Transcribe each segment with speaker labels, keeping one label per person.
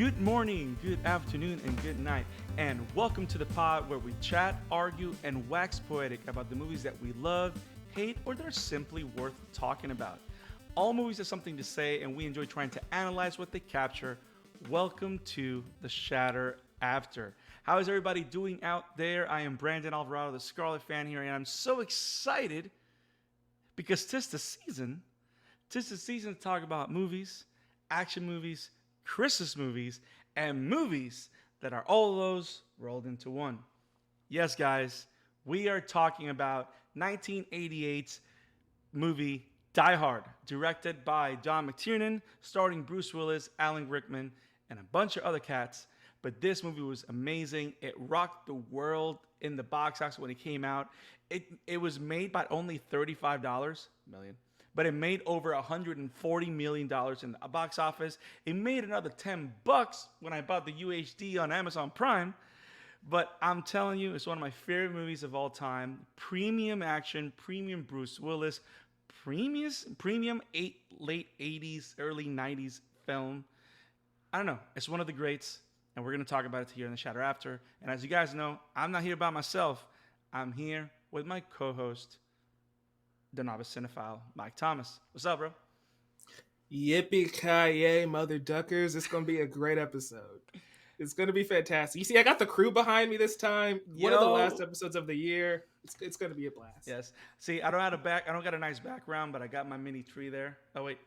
Speaker 1: Good morning, good afternoon, and good night, and welcome to the pod where we chat, argue, and wax poetic about the movies that we love, hate, or that are simply worth talking about. All movies have something to say, and we enjoy trying to analyze what they capture. Welcome to the Shatter After. How is everybody doing out there? I am Brandon Alvarado, the Scarlet fan here, and I'm so excited because tis the season. Tis the season to talk about movies, action movies, Christmas movies, and movies that are all of those rolled into one. Yes, guys, we are talking about 1988's movie Die Hard, directed by John McClane, starring Bruce Willis, Alan Rickman, and a bunch of other cats. But this movie was amazing. It rocked the world in the box office when it came out. It was made by only $35 million, but it made over $140 million in the box office. It made another $10 when I bought the UHD on Amazon Prime. But I'm telling you, it's one of my favorite movies of all time. Premium action, premium Bruce Willis, premium late 80s, early 90s film. I don't know. It's one of the greats, and we're going to talk about it here in the Shatter After. And as you guys know, I'm not here by myself. I'm here with my co-host, the novice cinephile, Mike Thomas. What's up, bro?
Speaker 2: Yippee-ki-yay, mother duckers. It's going to be a great episode. It's going to be fantastic. You see, I got the crew behind me this time. One of the last episodes of the year. It's going to be a blast.
Speaker 1: Yes. See, I don't got a nice background, but I got my mini tree there. Oh, wait.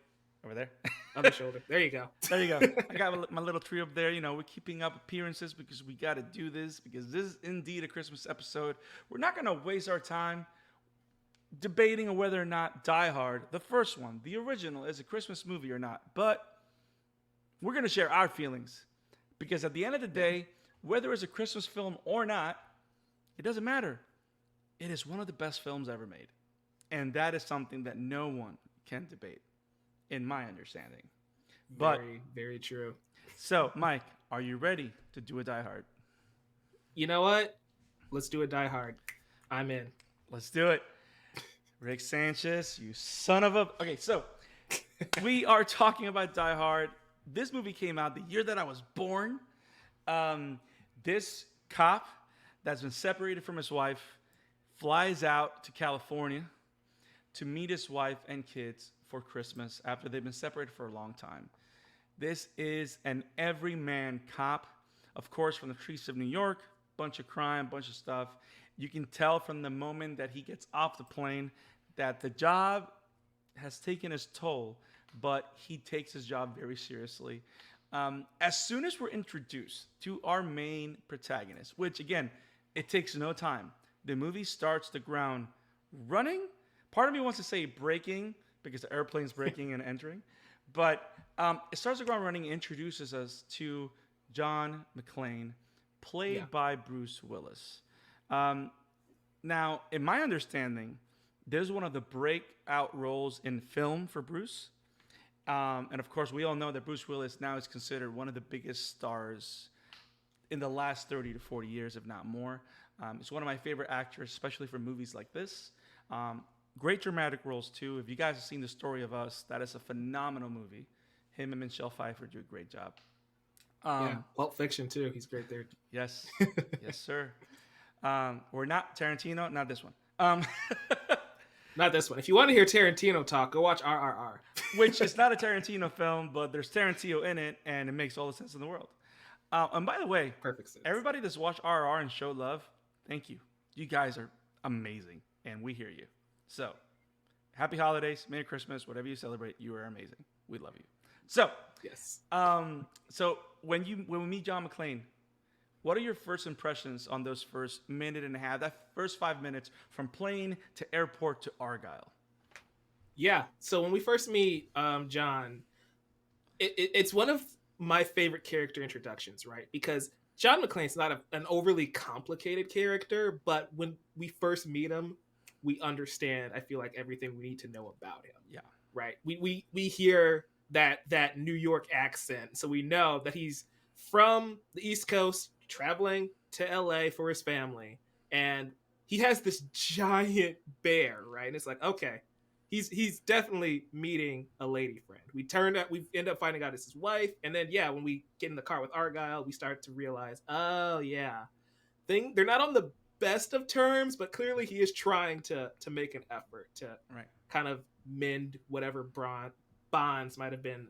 Speaker 1: Over there.
Speaker 2: On the shoulder. There you go.
Speaker 1: There you go. I got my little tree up there. You know, we're keeping up appearances because we got to do this because this is indeed a Christmas episode. We're not going to waste our time debating on whether or not Die Hard, the first one, the original, is a Christmas movie or not. But we're going to share our feelings because at the end of the day, whether it's a Christmas film or not, it doesn't matter. It is one of the best films ever made. And that is something that no one can debate, in my understanding. But
Speaker 2: very, very true.
Speaker 1: So, Mike, are you ready to do a Die Hard?
Speaker 2: You know what? Let's do a Die Hard. I'm in.
Speaker 1: Let's do it. Rick Sanchez, you son of a... Okay, so we are talking about Die Hard. This movie came out the year that I was born. This cop that's been separated from his wife flies out to California to meet his wife and kids for Christmas after they've been separated for a long time. This is an everyman cop, of course, from the streets of New York. Bunch of crime, bunch of stuff. You can tell from the moment that he gets off the plane that the job has taken his toll, but he takes his job very seriously. As soon as we're introduced to our main protagonist, which again, it takes no time. The movie starts the ground running. Part of me wants to say breaking because the airplane's breaking and entering, but it starts the ground running and introduces us to John McClane, played by Bruce Willis. Now, in my understanding, this is one of the breakout roles in film for Bruce. And of course, we all know that Bruce Willis now is considered one of the biggest stars in the last 30 to 40 years, if not more. It's one of my favorite actors, especially for movies like this. Great dramatic roles, too. If you guys have seen The Story of Us, that is a phenomenal movie. Him and Michelle Pfeiffer do a great job.
Speaker 2: Pulp Fiction, too. He's great there.
Speaker 1: Yes. Yes, sir. We're not Tarantino, not this one.
Speaker 2: Not this one. If you want to hear Tarantino talk, go watch RRR.
Speaker 1: Which is not a Tarantino film, but there's Tarantino in it, and it makes all the sense in the world. And by the way,
Speaker 2: perfect sense.
Speaker 1: Everybody that's watched RRR and showed love, thank you. You guys are amazing, and we hear you. So, happy holidays, Merry Christmas, whatever you celebrate, you are amazing. We love you. So,
Speaker 2: yes.
Speaker 1: So when we meet John McClane, what are your first impressions on those first minute and a half, that first 5 minutes from plane to airport to Argyle?
Speaker 2: Yeah. So when we first meet John, it's one of my favorite character introductions, right? Because John McClane's not an overly complicated character, but when we first meet him, we understand, I feel like, everything we need to know about him.
Speaker 1: Yeah.
Speaker 2: Right? We hear that New York accent, so we know that he's from the East Coast, traveling to LA for his family, and he has this giant bear, right? And it's like, okay, he's definitely meeting a lady friend. We end up finding out it's his wife, and then yeah, when we get in the car with Argyle, we start to realize, oh yeah, they're not on the best of terms, but clearly he is trying to make an effort to
Speaker 1: Right.
Speaker 2: kind of mend whatever bonds might have been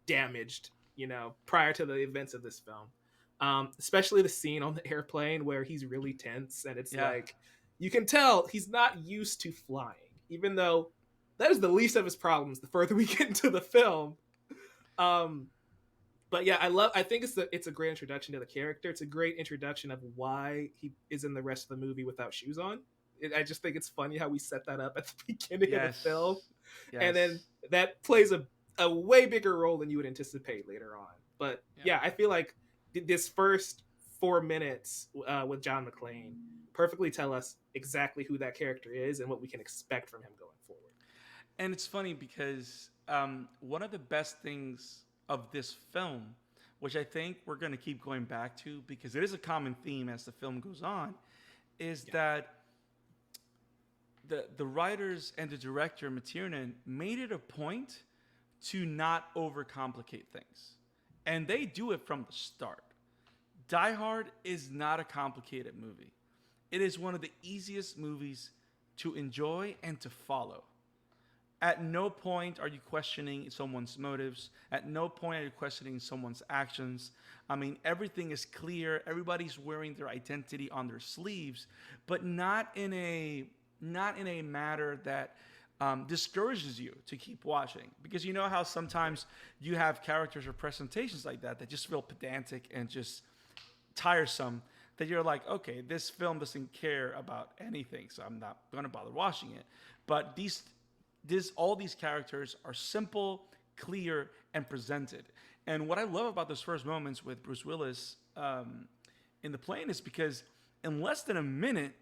Speaker 2: damaged, prior to the events of this film. Especially the scene on the airplane where he's really tense, and it's
Speaker 1: Yeah.
Speaker 2: like you can tell he's not used to flying, even though that is the least of his problems the further we get into the film. Um, but yeah, I think it's a great introduction to the character. It's a great introduction of why he is in the rest of the movie without shoes on. I just think it's funny how we set that up at the beginning of the film,
Speaker 1: Yes.
Speaker 2: and then
Speaker 1: Yes.
Speaker 2: that plays a way bigger role than you would anticipate later on. But
Speaker 1: Yeah.
Speaker 2: yeah, I feel like this first 4 minutes with John McClane perfectly tell us exactly who that character is and what we can expect from him going forward.
Speaker 1: And it's funny because one of the best things of this film, which I think we're going to keep going back to because it is a common theme as the film goes on, is
Speaker 2: Yeah.
Speaker 1: that the writers and the director McTiernan made it a point to not overcomplicate things, and they do it from the start. Die Hard is not a complicated movie. It is one of the easiest movies to enjoy and to follow. At no point are you questioning someone's motives. At no point are you questioning someone's actions. I mean, everything is clear. Everybody's wearing their identity on their sleeves, but not in a matter that discourages you to keep watching. Because you know how sometimes you have characters or presentations like that just feel pedantic and just tiresome. That you're like, okay, this film doesn't care about anything, so I'm not gonna bother watching it. But all these characters are simple, clear, and presented. And what I love about those first moments with Bruce Willis in the plane is because in less than a minute,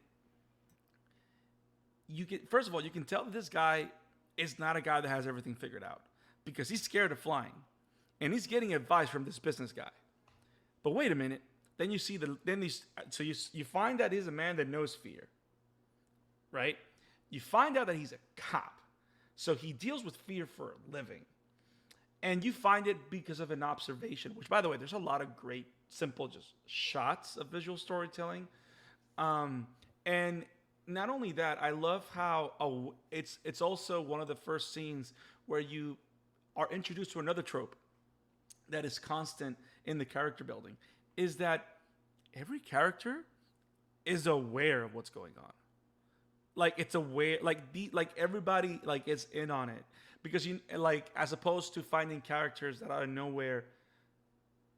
Speaker 1: first of all, you can tell that this guy is not a guy that has everything figured out because he's scared of flying, and he's getting advice from this business guy. But wait a minute, then you see you find that he's a man that knows fear, right? You find out that he's a cop. So he deals with fear for a living. And you find it because of an observation, which, by the way, there's a lot of great, simple, just shots of visual storytelling. And not only that, I love how it's also one of the first scenes where you are introduced to another trope that is constant in the character building, is that every character is aware of what's going on. Like it's aware, like everybody like is in on it, because you like, as opposed to finding characters that out of nowhere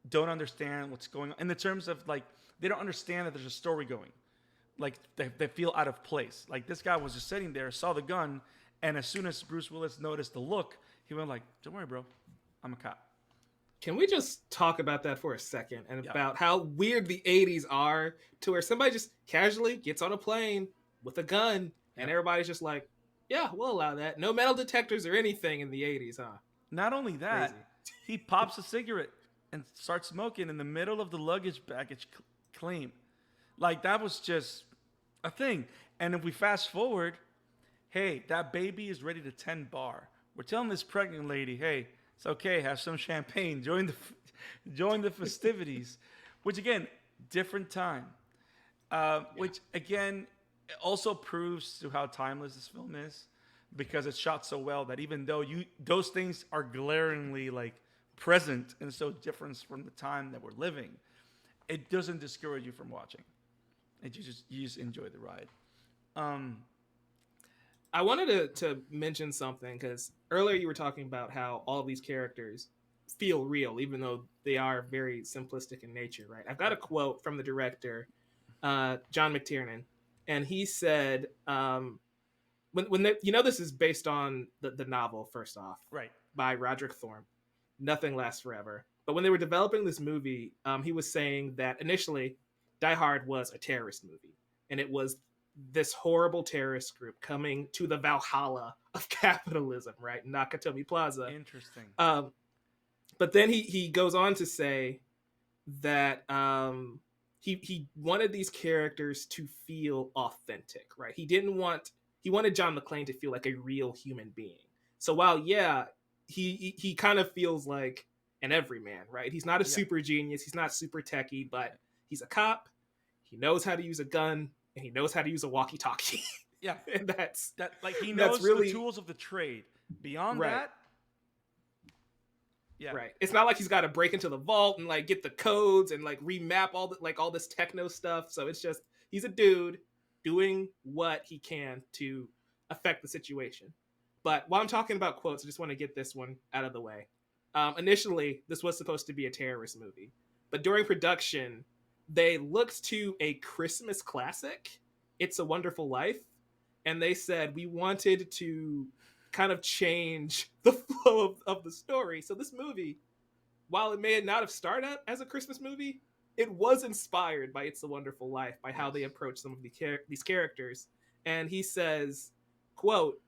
Speaker 1: don't understand what's going on in the terms of like they don't understand that there's a story going, like they feel out of place. Like this guy was just sitting there, saw the gun, and as soon as Bruce Willis noticed the look, he went like, "Don't worry, bro, I'm a cop."
Speaker 2: Can we just talk about that for a second and
Speaker 1: Yeah.
Speaker 2: about how weird the 80s are, to where somebody just casually gets on a plane with a gun and everybody's just like, yeah, we'll allow that. No metal detectors or anything in the 80s, huh?
Speaker 1: Not only that,
Speaker 2: Crazy.
Speaker 1: he pops a cigarette and starts smoking in the middle of the luggage baggage claim. Like that was just a thing. And if we fast forward, hey, that baby is ready to 10 bar. We're telling this pregnant lady, hey, it's okay, have some champagne, join the festivities, which again, different time. Which again also proves to how timeless this film is, because it's shot so well that even though those things are glaringly like present and so different from the time that we're living, it doesn't discourage you from watching. You just enjoy the ride.
Speaker 2: I wanted to mention something because earlier you were talking about how all of these characters feel real, even though they are very simplistic in nature, right? I've got a quote from the director, John McTiernan, and he said, this is based on the novel, first off,
Speaker 1: Right.
Speaker 2: by Roderick Thorne, Nothing Lasts Forever. But when they were developing this movie, he was saying that initially Die Hard was a terrorist movie, and it was this horrible terrorist group coming to the Valhalla of capitalism, right? Nakatomi Plaza.
Speaker 1: Interesting.
Speaker 2: But then he goes on to say that he wanted these characters to feel authentic, right? He didn't want he wanted John McClane to feel like a real human being. So while yeah, he kind of feels like an everyman, right? He's not a
Speaker 1: Yeah.
Speaker 2: super genius, he's not super techie, but he's a cop. He knows how to use a gun and he knows how to use a walkie-talkie.
Speaker 1: Yeah.
Speaker 2: And that's
Speaker 1: That like he
Speaker 2: that's
Speaker 1: knows the
Speaker 2: really
Speaker 1: tools of the trade. Beyond
Speaker 2: right.
Speaker 1: that, yeah.
Speaker 2: Right. It's not like he's got to break into the vault and like get the codes and like remap all this techno stuff. So it's just he's a dude doing what he can to affect the situation. But while I'm talking about quotes, I just want to get this one out of the way. Initially, this was supposed to be a terrorist movie, but during production, they looked to a Christmas classic, "It's a Wonderful Life," and they said we wanted to kind of change the flow of the story. So this movie, while it may not have started out as a Christmas movie, it was inspired by "It's a Wonderful Life," by how they approach some of these characters. And he says, quote,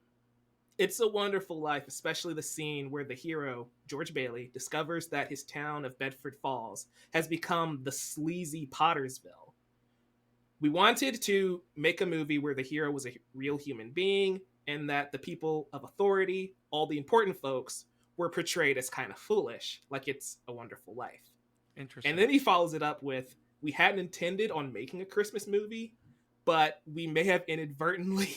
Speaker 2: "It's a wonderful life, especially the scene where the hero, George Bailey, discovers that his town of Bedford Falls has become the sleazy Pottersville. We wanted to make a movie where the hero was a real human being and that the people of authority, all the important folks, were portrayed as kind of foolish, like It's a Wonderful Life."
Speaker 1: Interesting.
Speaker 2: And then he follows it up with, "We hadn't intended on making a Christmas movie, but we may have inadvertently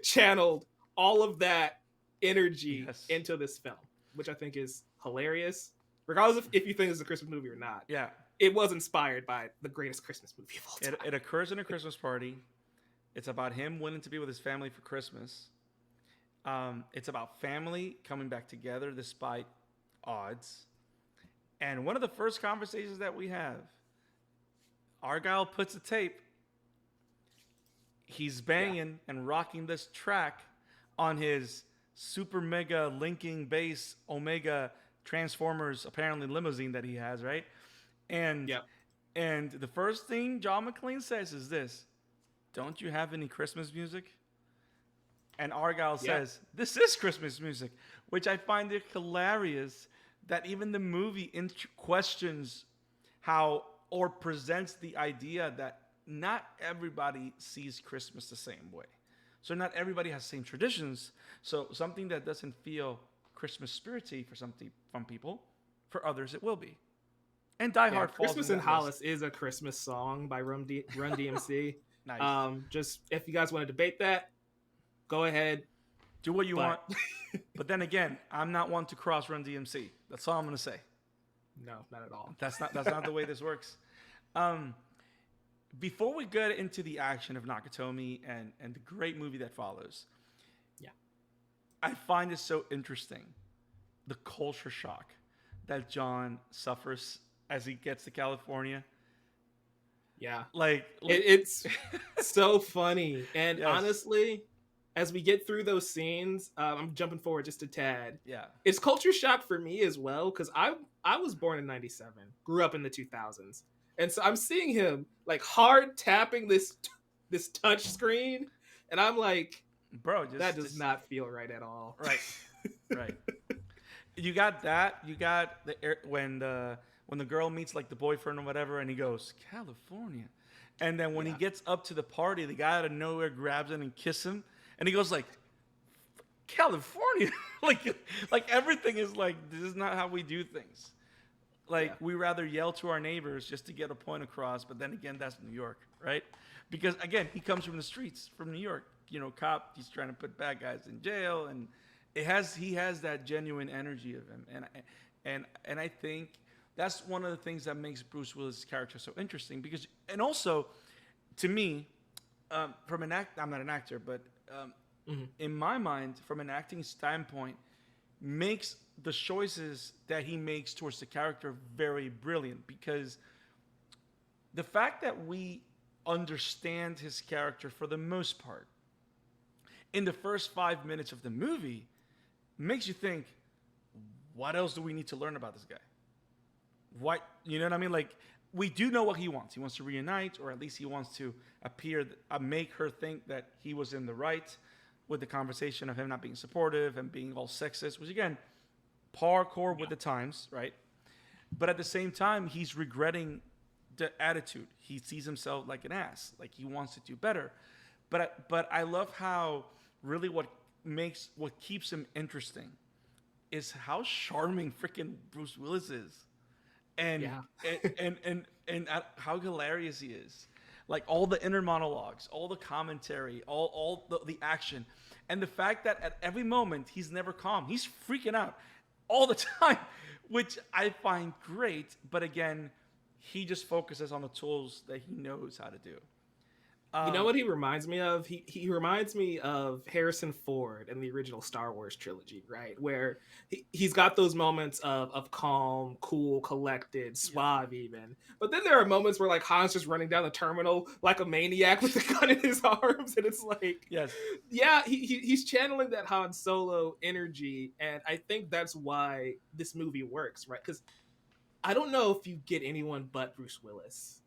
Speaker 2: channeled all of that energy into this film," which I think is hilarious. Regardless if you think it's a Christmas movie or not.
Speaker 1: Yeah.
Speaker 2: It was inspired by the greatest Christmas movie of all time.
Speaker 1: It occurs in a Christmas party. It's about him wanting to be with his family for Christmas. It's about family coming back together despite odds. And one of the first conversations that we have, Argyle puts a tape. He's banging and rocking this track on his super mega linking bass Omega Transformers apparently limousine that he has, right? And and the first thing John McClane says is this: "Don't you have any Christmas music?" And Argyle says, "This is Christmas music," which I find it hilarious that even the movie questions how or presents the idea that not everybody sees Christmas the same way. So not everybody has the same traditions. So something that doesn't feel Christmas spirity for some people, for others it will be. And Die Hard falls
Speaker 2: Christmas in Hollis is a Christmas song by Run DMC.
Speaker 1: Nice.
Speaker 2: Just if you guys want to debate that, go ahead.
Speaker 1: Do what you want. But then again, I'm not one to cross Run DMC. That's all I'm going to say.
Speaker 2: No, not at all.
Speaker 1: That's not the way this works. Before we get into the action of Nakatomi and the great movie that follows, I find it so interesting, the culture shock that John suffers as he gets to California.
Speaker 2: Yeah.
Speaker 1: Like
Speaker 2: it's so funny. And honestly, as we get through those scenes, I'm jumping forward just a tad.
Speaker 1: Yeah.
Speaker 2: It's culture shock for me as well, because I was born in 97, grew up in the 2000s. And so I'm seeing him like hard tapping this touch screen, and I'm like, bro, that does not feel right at all.
Speaker 1: Right. Right. You got that. You got when the girl meets like the boyfriend or whatever, and he goes, "California," and then when he gets up to the party, the guy out of nowhere grabs him and kisses him, and he goes like, "California," like everything is like, this is not how we do things. Like we rather yell to our neighbors just to get a point across, but then again, that's New York, right? Because again, he comes from the streets, from New York. You know, cop. He's trying to put bad guys in jail, and he has that genuine energy of him, and I think that's one of the things that makes Bruce Willis' character so interesting. Because, and also, to me, from an I'm not an actor, but in my mind, from an acting standpoint, makes the choices that he makes towards the character very brilliant. Because the fact that we understand his character for the most part in the first 5 minutes of the movie makes you think, what else do we need to learn about this guy? What, you know what I mean? Like, we do know what he wants. He wants to reunite, or at least he wants to make her think that he was in the right with the conversation of him not being supportive and being all sexist, which again, parkour with the times, right? But at the same time, he's regretting the attitude. He sees himself like an ass, like he wants to do better. but I love how really what keeps him interesting is how charming freaking Bruce Willis is, and
Speaker 2: Yeah.
Speaker 1: how hilarious he is. Like all the inner monologues, all the commentary, all the action, and the fact that at every moment he's never calm. He's freaking out all the time, which I find great. But again, he just focuses on the tools that he knows how to do.
Speaker 2: You know
Speaker 1: Um,
Speaker 2: what he reminds me of? He reminds me of Harrison Ford in the original Star Wars trilogy, right? Where he's got those moments of calm, cool, collected,
Speaker 1: yeah.
Speaker 2: suave even. But then there are moments where like Han's just running down the terminal like a maniac with a gun in his arms. And it's like,
Speaker 1: Yes.
Speaker 2: yeah, he's channeling that Han Solo energy. And I think that's why this movie works, right? Because I don't know if you get anyone but Bruce Willis.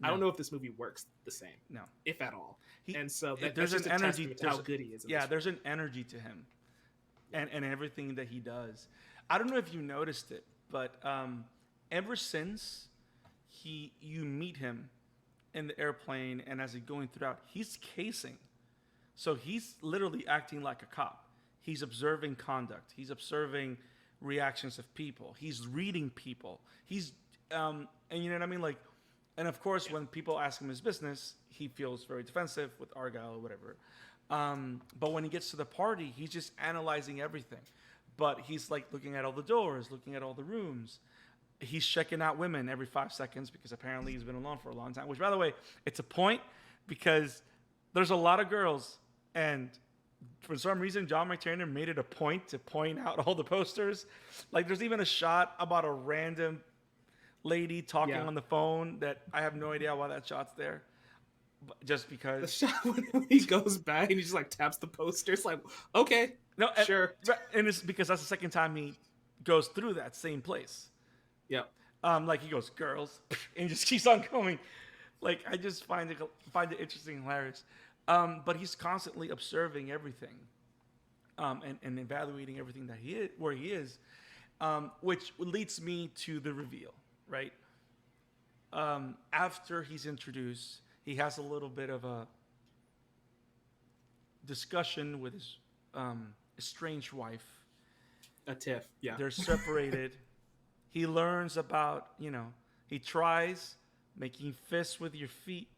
Speaker 2: I
Speaker 1: No.
Speaker 2: don't know if this movie works the same,
Speaker 1: No.
Speaker 2: if at all.
Speaker 1: He,
Speaker 2: And so
Speaker 1: there's
Speaker 2: that's just
Speaker 1: an
Speaker 2: a
Speaker 1: energy.
Speaker 2: testament to how good he is. In
Speaker 1: Yeah,
Speaker 2: this
Speaker 1: there's an energy to him,
Speaker 2: film.
Speaker 1: and everything that he does. I don't know if you noticed it, but ever since you meet him in the airplane, and as he's going throughout, he's casing. So he's literally acting like a cop. He's observing conduct. He's observing reactions of people. He's reading people. And you know what I mean? Like, and of course, when people ask him his business, he feels very defensive with Argyle or whatever. But when he gets to the party, he's just analyzing everything. But he's like looking at all the doors, looking at all the rooms. He's checking out women every 5 seconds because apparently he's been alone for a long time. Which, by the way, it's a point because there's a lot of girls, and for some reason, John McClane made it a point to point out all the posters. Like, there's even a shot about a random lady talking
Speaker 2: Yeah.
Speaker 1: on the phone that I have no idea why that shot's there. But just
Speaker 2: The
Speaker 1: because.
Speaker 2: shot when he goes back and he just like taps the poster. It's like, okay,
Speaker 1: No,
Speaker 2: sure.
Speaker 1: and it's because that's the second time he goes through that same place.
Speaker 2: Yeah.
Speaker 1: Like he goes, girls, and he just keeps on going. Like I just find it interesting and hilarious. But he's constantly observing everything, and evaluating everything that where he is, which leads me to the reveal, right? After he's introduced, he has a little bit of a discussion with his estranged wife.
Speaker 2: A tiff. Yeah.
Speaker 1: They're separated. He learns about, he tries making fists with your feet.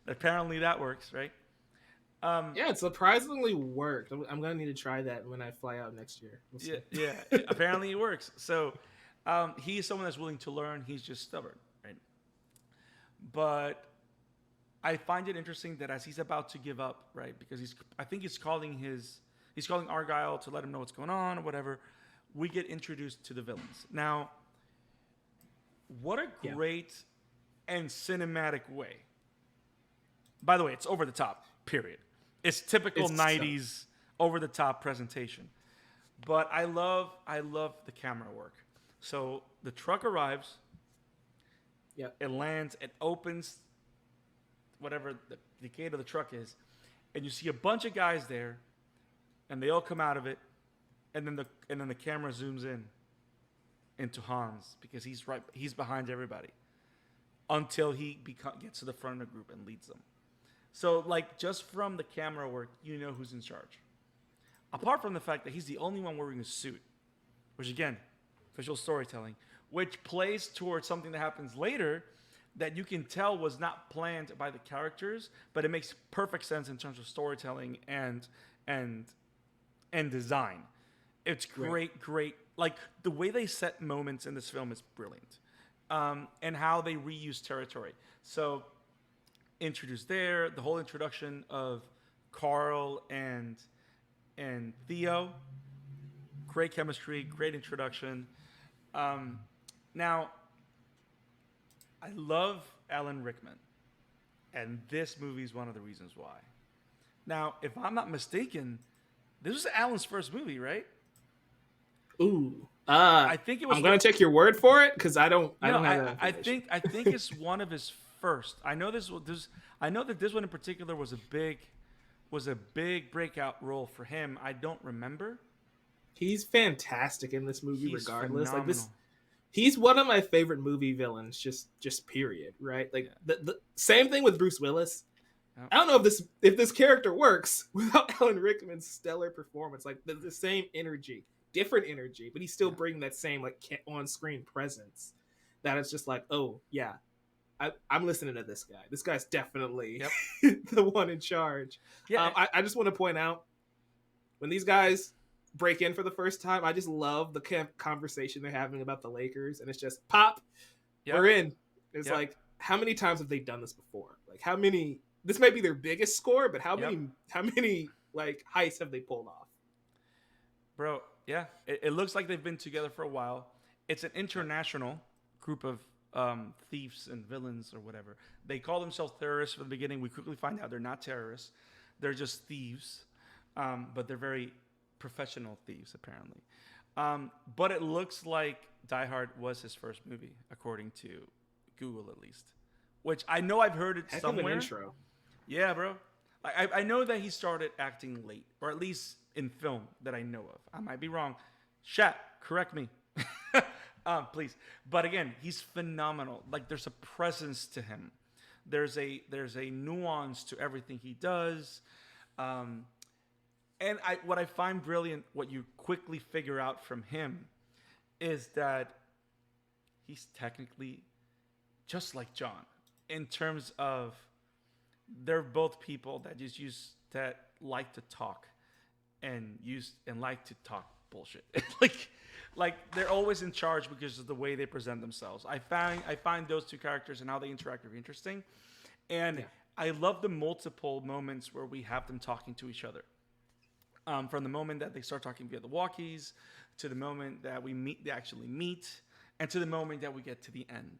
Speaker 1: Apparently that works, right?
Speaker 2: Yeah, it surprisingly worked. I'm gonna need to try that when I fly out next year. We'll see.
Speaker 1: Yeah. Apparently it works. So he is someone that's willing to learn. He's just stubborn, right? But I find it interesting that as he's about to give up, right? Because I think he's calling Argyle to let him know what's going on or whatever. We get introduced to the villains. Now, what a great and cinematic way. By the way, it's over the top, period. It's typical 90s over the top presentation. But I love the camera work. So the truck arrives.
Speaker 2: Yeah.
Speaker 1: It lands, it opens whatever the gate of the truck is, and you see a bunch of guys there, and they all come out of it, and then the camera zooms in into Hans because he's behind everybody until he gets to the front of the group and leads them. So like just from the camera work, you know who's in charge. Apart from the fact that he's the only one wearing a suit, which again, visual storytelling, which plays towards something that happens later that you can tell was not planned by the characters, but it makes perfect sense in terms of storytelling and design. It's great. Like the way they set moments in this film is brilliant, and how they reuse territory. So, introduced there, the whole introduction of Carl and Theo, great chemistry, great introduction. Now, I love Alan Rickman, and this movie is one of the reasons why. Now, if I'm not mistaken, this was Alan's first movie, right?
Speaker 2: Ooh.
Speaker 1: I think it was.
Speaker 2: I'm gonna take your word for it because I don't have that.
Speaker 1: I think it's one of his first. I know I know that this one in particular was a big breakout role for him. I don't remember.
Speaker 2: He's fantastic in this movie, regardless.
Speaker 1: Phenomenal.
Speaker 2: Like this, he's one of my favorite movie villains. Just period. Right? Like the same thing with Bruce Willis.
Speaker 1: Yep.
Speaker 2: I don't know if this character works without Alan Rickman's stellar performance. Like the same energy, different energy, but he's still
Speaker 1: Yeah.
Speaker 2: bringing that same like on screen presence. That it's just like, oh yeah, I'm listening to this guy. This guy's definitely
Speaker 1: Yep.
Speaker 2: the one in charge.
Speaker 1: Yeah.
Speaker 2: I just want to point out when these guys break in for the first time, I just love the conversation they're having about the Lakers, and it's just pop,
Speaker 1: Yep.
Speaker 2: we're in. It's
Speaker 1: Yep.
Speaker 2: like, how many times have they done this before? Like, how many? This might be their biggest score, but how
Speaker 1: Yep.
Speaker 2: many like heists have they pulled off?
Speaker 1: Bro, yeah. It looks like they've been together for a while. It's an international group of thieves and villains or whatever. They call themselves terrorists from the beginning. We quickly find out they're not terrorists. They're just thieves. But they're very professional thieves, apparently. But it looks like Die Hard was his first movie, according to Google at least. Which I know I've heard it
Speaker 2: Heck
Speaker 1: somewhere.
Speaker 2: of an intro.
Speaker 1: Yeah, bro. I know that he started acting late, or at least in film that I know of. I might be wrong. Chat, correct me. Please. But again, he's phenomenal. Like there's a presence to him. There's a nuance to everything he does. And what I find brilliant, what you quickly figure out from him, is that he's technically just like John in terms of they're both people that like to talk and like to talk bullshit. like they're always in charge because of the way they present themselves. I find those two characters and how they interact very interesting, and yeah. I love the multiple moments where we have them talking to each other. From the moment that they start talking via the walkies, to the moment that they actually meet, and to the moment that we get to the end.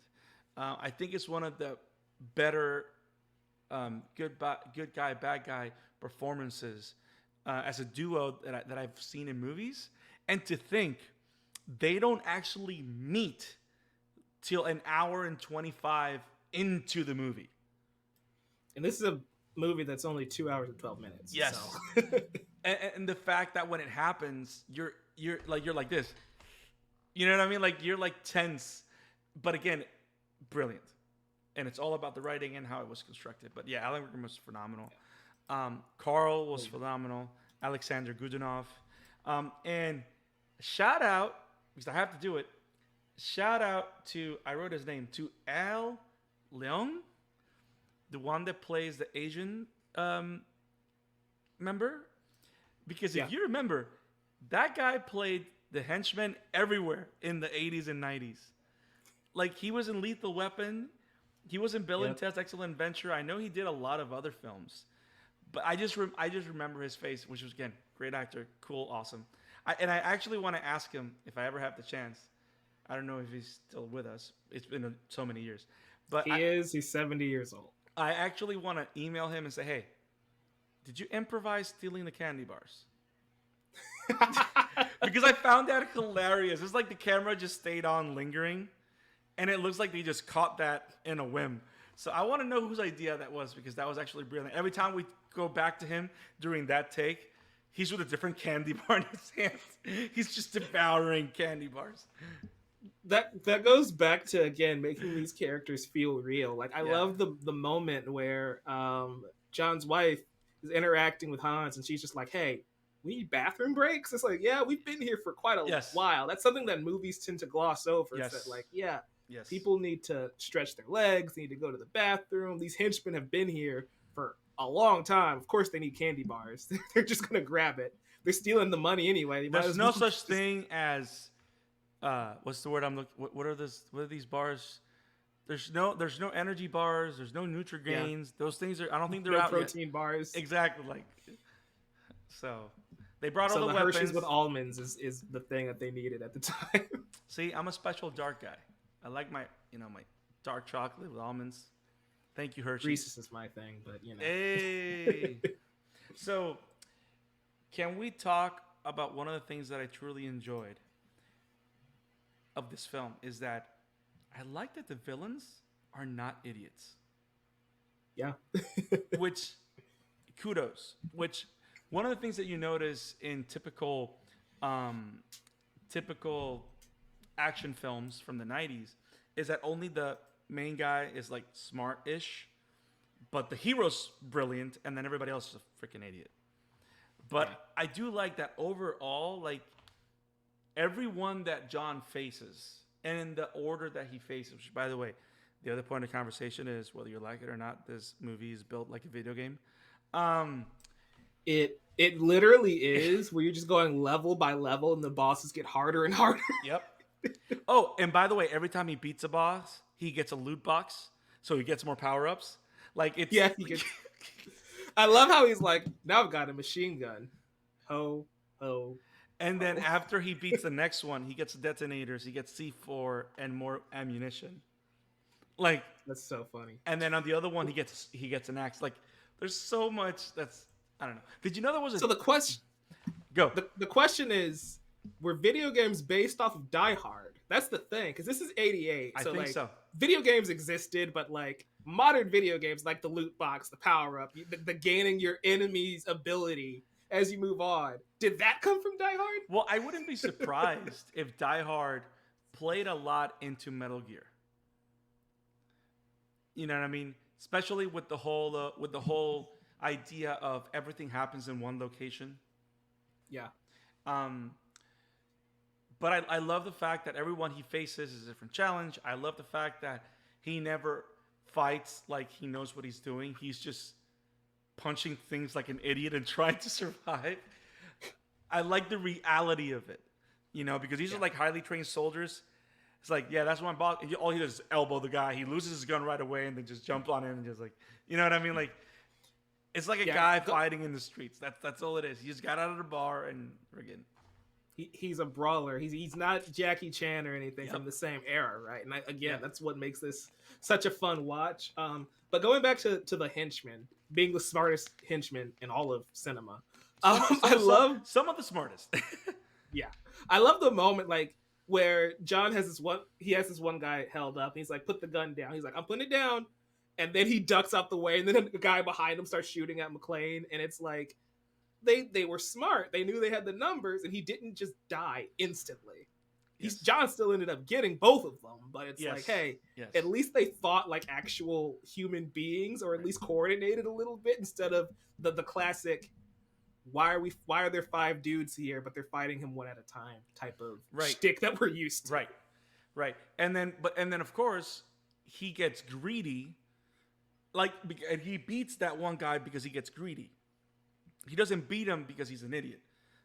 Speaker 1: I think it's one of the better good guy, bad guy performances as a duo that I've seen in movies. And to think they don't actually meet till an hour and 25 into the movie.
Speaker 2: And this is a movie that's only 2 hours and 12 minutes.
Speaker 1: Yes.
Speaker 2: So.
Speaker 1: and the fact that when it happens, you're like this. You know what I mean? Like you're like tense. But again, brilliant. And it's all about the writing and how it was constructed. But yeah, Alan Rickman was phenomenal. Carl was phenomenal. Alexander Godunov. And shout out, because I have to do it, shout out to, I wrote his name, to Al Leong, the one that plays the Asian member. Because if you remember, that guy played the henchman everywhere in the 80s and 90s. Like, he was in Lethal Weapon. He was in Bill and Ted's Excellent Adventure. I know he did a lot of other films. But I just remember his face, which was, again, great actor, cool, awesome. I actually want to ask him if I ever have the chance. I don't know if he's still with us. It's been so many years. But
Speaker 2: He's 70 years old.
Speaker 1: I actually want to email him and say, hey, did you improvise stealing the candy bars? Because I found that hilarious. It's like the camera just stayed on lingering, and it looks like they just caught that in a whim. So I want to know whose idea that was, because that was actually brilliant. Every time we go back to him during that take, he's with a different candy bar in his hands. He's just devouring candy bars.
Speaker 2: That goes back to, again, making these characters feel real. Like, I love the moment where John's wife is interacting with Hans, and she's just like, hey, we need bathroom breaks? It's like, yeah, we've been here for quite a while. That's something that movies tend to gloss over.
Speaker 1: Yes.
Speaker 2: It's that, like, people need to stretch their legs, they need to go to the bathroom. These henchmen have been here for a long time. Of course they need candy bars. They're just going to grab it. They're stealing the money anyway.
Speaker 1: There's no such thing as... what's the word I'm looking? What are these bars? There's no energy bars. There's no Nutrigrains. Yeah. Those things are. I don't think they're out
Speaker 2: protein
Speaker 1: yet.
Speaker 2: Bars.
Speaker 1: Exactly. Like, so they brought all the weapons.
Speaker 2: Hershey's with almonds is the thing that they needed at the time.
Speaker 1: See, I'm a special dark guy. I like my dark chocolate with almonds. Thank you, Hershey's.
Speaker 2: Reese's is my thing, but
Speaker 1: Hey. So, can we talk about one of the things that I truly enjoyed of this film is that I like that the villains are not idiots.
Speaker 2: Yeah.
Speaker 1: Which, kudos. Which, one of the things that you notice in typical action films from the 90s is that only the main guy is like smart-ish, but the hero's brilliant, and then everybody else is a freaking idiot. But
Speaker 2: Yeah.
Speaker 1: I do like that overall, like everyone that John faces, and in the order that he faces. Which, by the way, the other point of conversation is whether you like it or not. This movie is built like a video game. Um,
Speaker 2: It literally is where you're just going level by level, and the bosses get harder and harder.
Speaker 1: yep. Oh, and by the way, every time he beats a boss, he gets a loot box, so he gets more power ups. Like it's
Speaker 2: Yeah, he gets. I love how he's like, now I've got a machine gun. Ho, ho.
Speaker 1: and then after he beats the next one, he gets detonators, he gets C4 and more ammunition. Like,
Speaker 2: That's so funny.
Speaker 1: and then on the other one, he gets an axe. Like, there's so much that's I don't know. Did you know there was a
Speaker 2: So
Speaker 1: go?
Speaker 2: the question is, were video games based off of Die Hard? That's the thing, because this is '88.
Speaker 1: I
Speaker 2: So
Speaker 1: think
Speaker 2: like,
Speaker 1: so.
Speaker 2: video games existed, but like modern video games, like the loot box, the power up, the gaining your enemy's ability as you move on. Did that come from Die Hard?
Speaker 1: Well, I wouldn't be surprised if Die Hard played a lot into Metal Gear. You know what I mean? Especially with the whole idea of everything happens in one location.
Speaker 2: Yeah.
Speaker 1: But I love the fact that everyone he faces is a different challenge. I love the fact that he never fights like he knows what he's doing. He's just punching things like an idiot and trying to survive. I like the reality of it, you know, because these are like highly trained soldiers. It's like, yeah, that's one boss. All he does is elbow the guy. He loses his gun right away and then just jumps on him and just like, you know what I mean? Like, it's like a guy fighting in the streets. That's all it is. He just got out of the bar and friggin'.
Speaker 2: He's a brawler. He's not Jackie Chan or anything from the same era, right? And that's what makes this such a fun watch. But going back to the henchman, being the smartest henchman in all of cinema, I love
Speaker 1: some of the smartest.
Speaker 2: Yeah, I love the moment like where John has this one guy held up. And he's like, put the gun down. He's like, I'm putting it down, and then he ducks out the way, and then the guy behind him starts shooting at McClane, and it's like. They were smart. They knew they had the numbers, and he didn't just die instantly.
Speaker 1: Yes.
Speaker 2: John still ended up getting both of them, but it's like, hey, at least they thought like actual human beings, or at least coordinated a little bit instead of the classic. Why are there 5 dudes here, but they're fighting him one at a time type of shtick that we're used to.
Speaker 1: Right. And then of course he gets greedy. Like, and he beats that one guy because he gets greedy. He doesn't beat him because he's an idiot.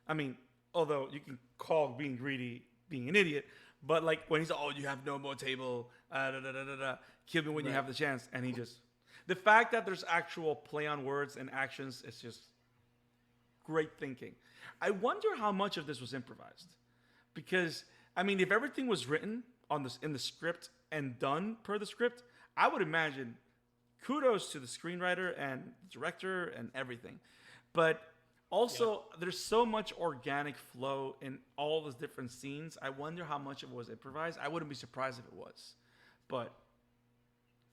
Speaker 1: I mean, although you can call being greedy being an idiot, but like when he's, oh, you have no more table, kill me when you have the chance, and he just, the fact that there's actual play on words and actions is just great thinking. I wonder how much of this was improvised, because I mean, if everything was written on this in the script and done per the script, I would imagine kudos to the screenwriter and director and everything. But also, there's so much organic flow in all those different scenes. I wonder how much it was improvised. I wouldn't be surprised if it was. But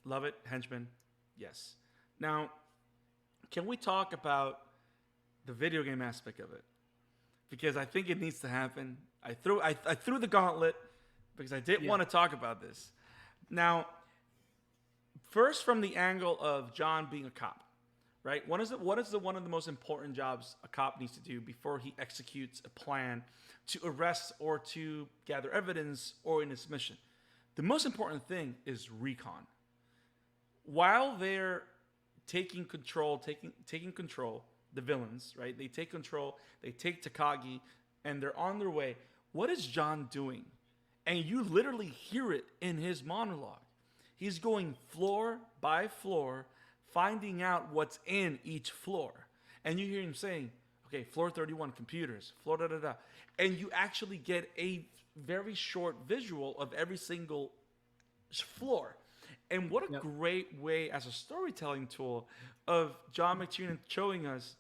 Speaker 1: love it, henchman. Yes. Now, can we talk about the video game aspect of it? Because I think it needs to happen. I threw the gauntlet because I didn't want to talk about this. Now, first from the angle of John being a cop. Right? What is one of the most important jobs a cop needs to do before he executes a plan to arrest or to gather evidence or in his mission? The most important thing is recon. While they're taking control, the villains, right? They take control, they take Takagi, and they're on their way. What is John doing? And you literally hear it in his monologue. He's going floor by floor, finding out what's in each floor. And you hear him saying, okay, floor 31, computers, floor da-da-da. And you actually get a very short visual of every single floor. And what a great way as a storytelling tool of John McClane showing us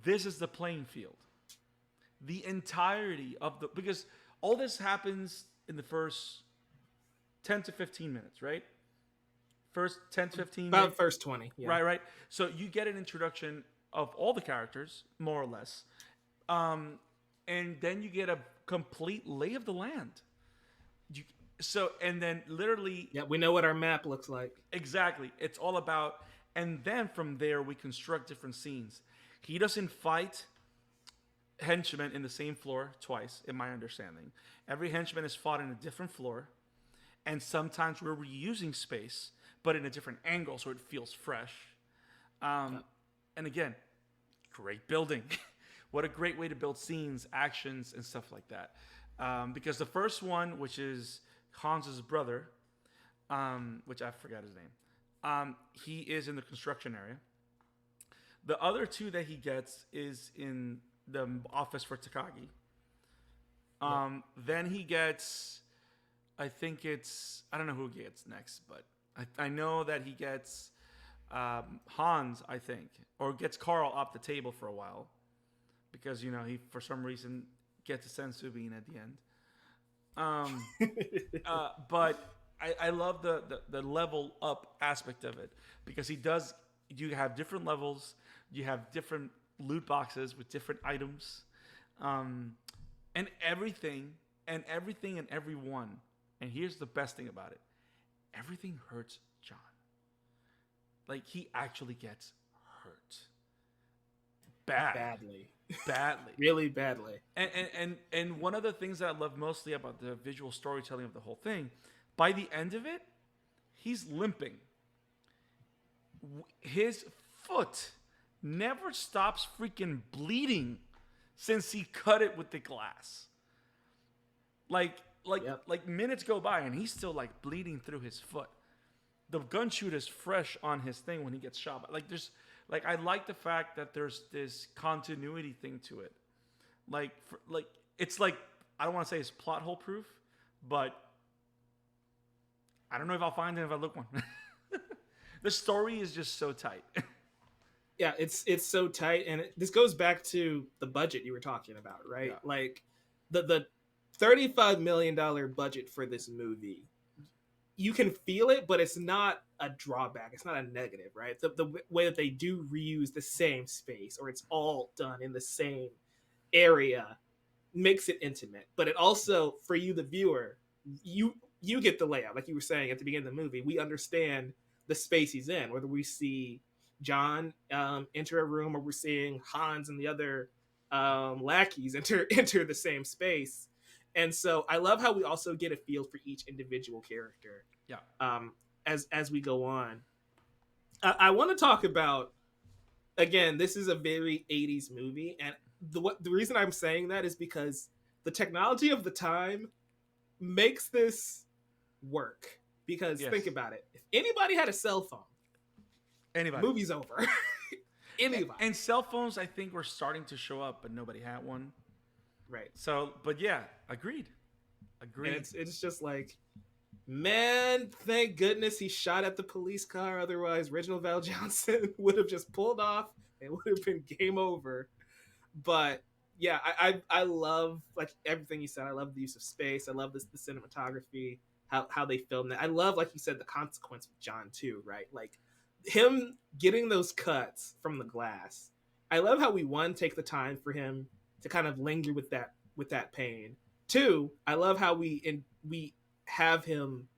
Speaker 1: this is the playing field. The entirety of because all this happens in the first 10 to 15 minutes, right? First 10 to 15
Speaker 2: about minutes. First 20. Yeah.
Speaker 1: Right. So you get an introduction of all the characters, more or less. And then you get a complete lay of the land. And then literally...
Speaker 2: Yeah, we know what our map looks like.
Speaker 1: Exactly. It's all about And then from there, we construct different scenes. He doesn't fight henchmen in the same floor twice, in my understanding. Every henchman is fought in a different floor. And sometimes we're reusing space, but in a different angle so it feels fresh. And again, great building. What a great way to build scenes, actions, and stuff like that. Because the first one, which is Hans's brother, which I forgot his name, he is in the construction area. The other two that he gets is in the office for Takagi. Then he gets, I think it's, I don't know who he gets next, but I know that he gets Hans, I think, or gets Carl off the table for a while. Because, you know, he, for some reason, gets a senzu bean at the end. But I love the level up aspect of it. Because you have different levels. You have different loot boxes with different items. And everything and everyone. And here's the best thing about it. Everything hurts John. Like, he actually gets hurt.
Speaker 2: Badly. Really badly.
Speaker 1: And one of the things that I love mostly about the visual storytelling of the whole thing, by the end of it, he's limping. His foot never stops freaking bleeding since he cut it with the glass. Like minutes go by and he's still like bleeding through his foot. The gun shoot is fresh on his thing when he gets shot. I like the fact that there's this continuity thing to it. It's like, I don't want to say it's plot hole proof, but I don't know if I'll find it if I look one. The story is just so tight.
Speaker 2: Yeah, it's so tight, and this goes back to the budget you were talking about, right? Yeah. Like the $35 million budget for this movie. You can feel it, but it's not a drawback. It's not a negative, right? The way that they do reuse the same space, or it's all done in the same area, makes it intimate. But it also, for you, the viewer, you get the layout. Like you were saying at the beginning of the movie, we understand the space he's in. Whether we see John enter a room, or we're seeing Hans and the other lackeys enter the same space. And so I love how we also get a feel for each individual character.
Speaker 1: Yeah.
Speaker 2: As we go on, I want to talk about, again, this is a very 80s movie, and the reason I'm saying that is because the technology of the time makes this work. Because think about it, if anybody had a cell phone, movie's over. Anybody.
Speaker 1: And cell phones, I think, were starting to show up, but nobody had one.
Speaker 2: Right.
Speaker 1: So, but yeah, agreed.
Speaker 2: And it's just like, man, thank goodness he shot at the police car. Otherwise, Reginald Val Johnson would have just pulled off and would have been game over. But yeah, I love like everything you said. I love the use of space. I love the cinematography, how they filmed it. I love, like you said, the consequence with John too, right? Like him getting those cuts from the glass. I love how we, one, take the time for him to kind of linger with that pain. Two, I love how we have him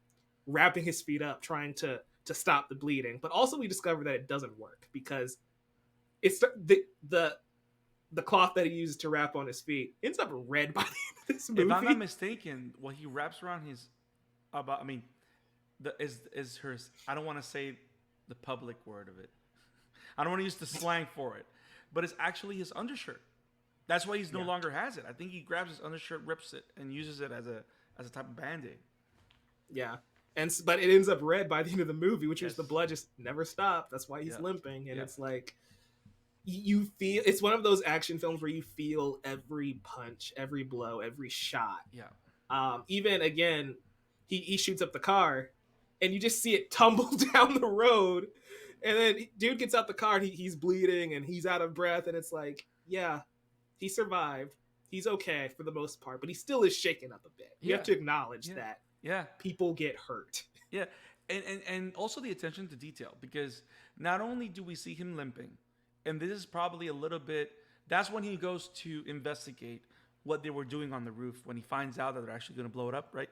Speaker 2: wrapping his feet up, trying to stop the bleeding. But also we discover that it doesn't work because it's the cloth that he uses to wrap on his feet ends up red by the end of this movie.
Speaker 1: If I'm not mistaken, what he wraps around his I don't want to say the public word of it. I don't want to use the slang for it, but it's actually his undershirt. That's why he's no longer has it. I think he grabs his undershirt, rips it, and uses it as a type of Band-Aid.
Speaker 2: Yeah. But it ends up red by the end of the movie, which is the blood just never stopped. That's why he's limping. And it's like, you feel, it's one of those action films where you feel every punch, every blow, every shot.
Speaker 1: Yeah.
Speaker 2: Even, again, he shoots up the car, and you just see it tumble down the road. And then dude gets out the car, and he's bleeding, and he's out of breath. And it's like, yeah, he survived. He's okay for the most part, but he still is shaken up a bit. You have to acknowledge that.
Speaker 1: Yeah.
Speaker 2: People get hurt.
Speaker 1: Yeah. And also the attention to detail, because not only do we see him limping, and this is probably a little bit, that's when he goes to investigate what they were doing on the roof when he finds out that they're actually going to blow it up, right?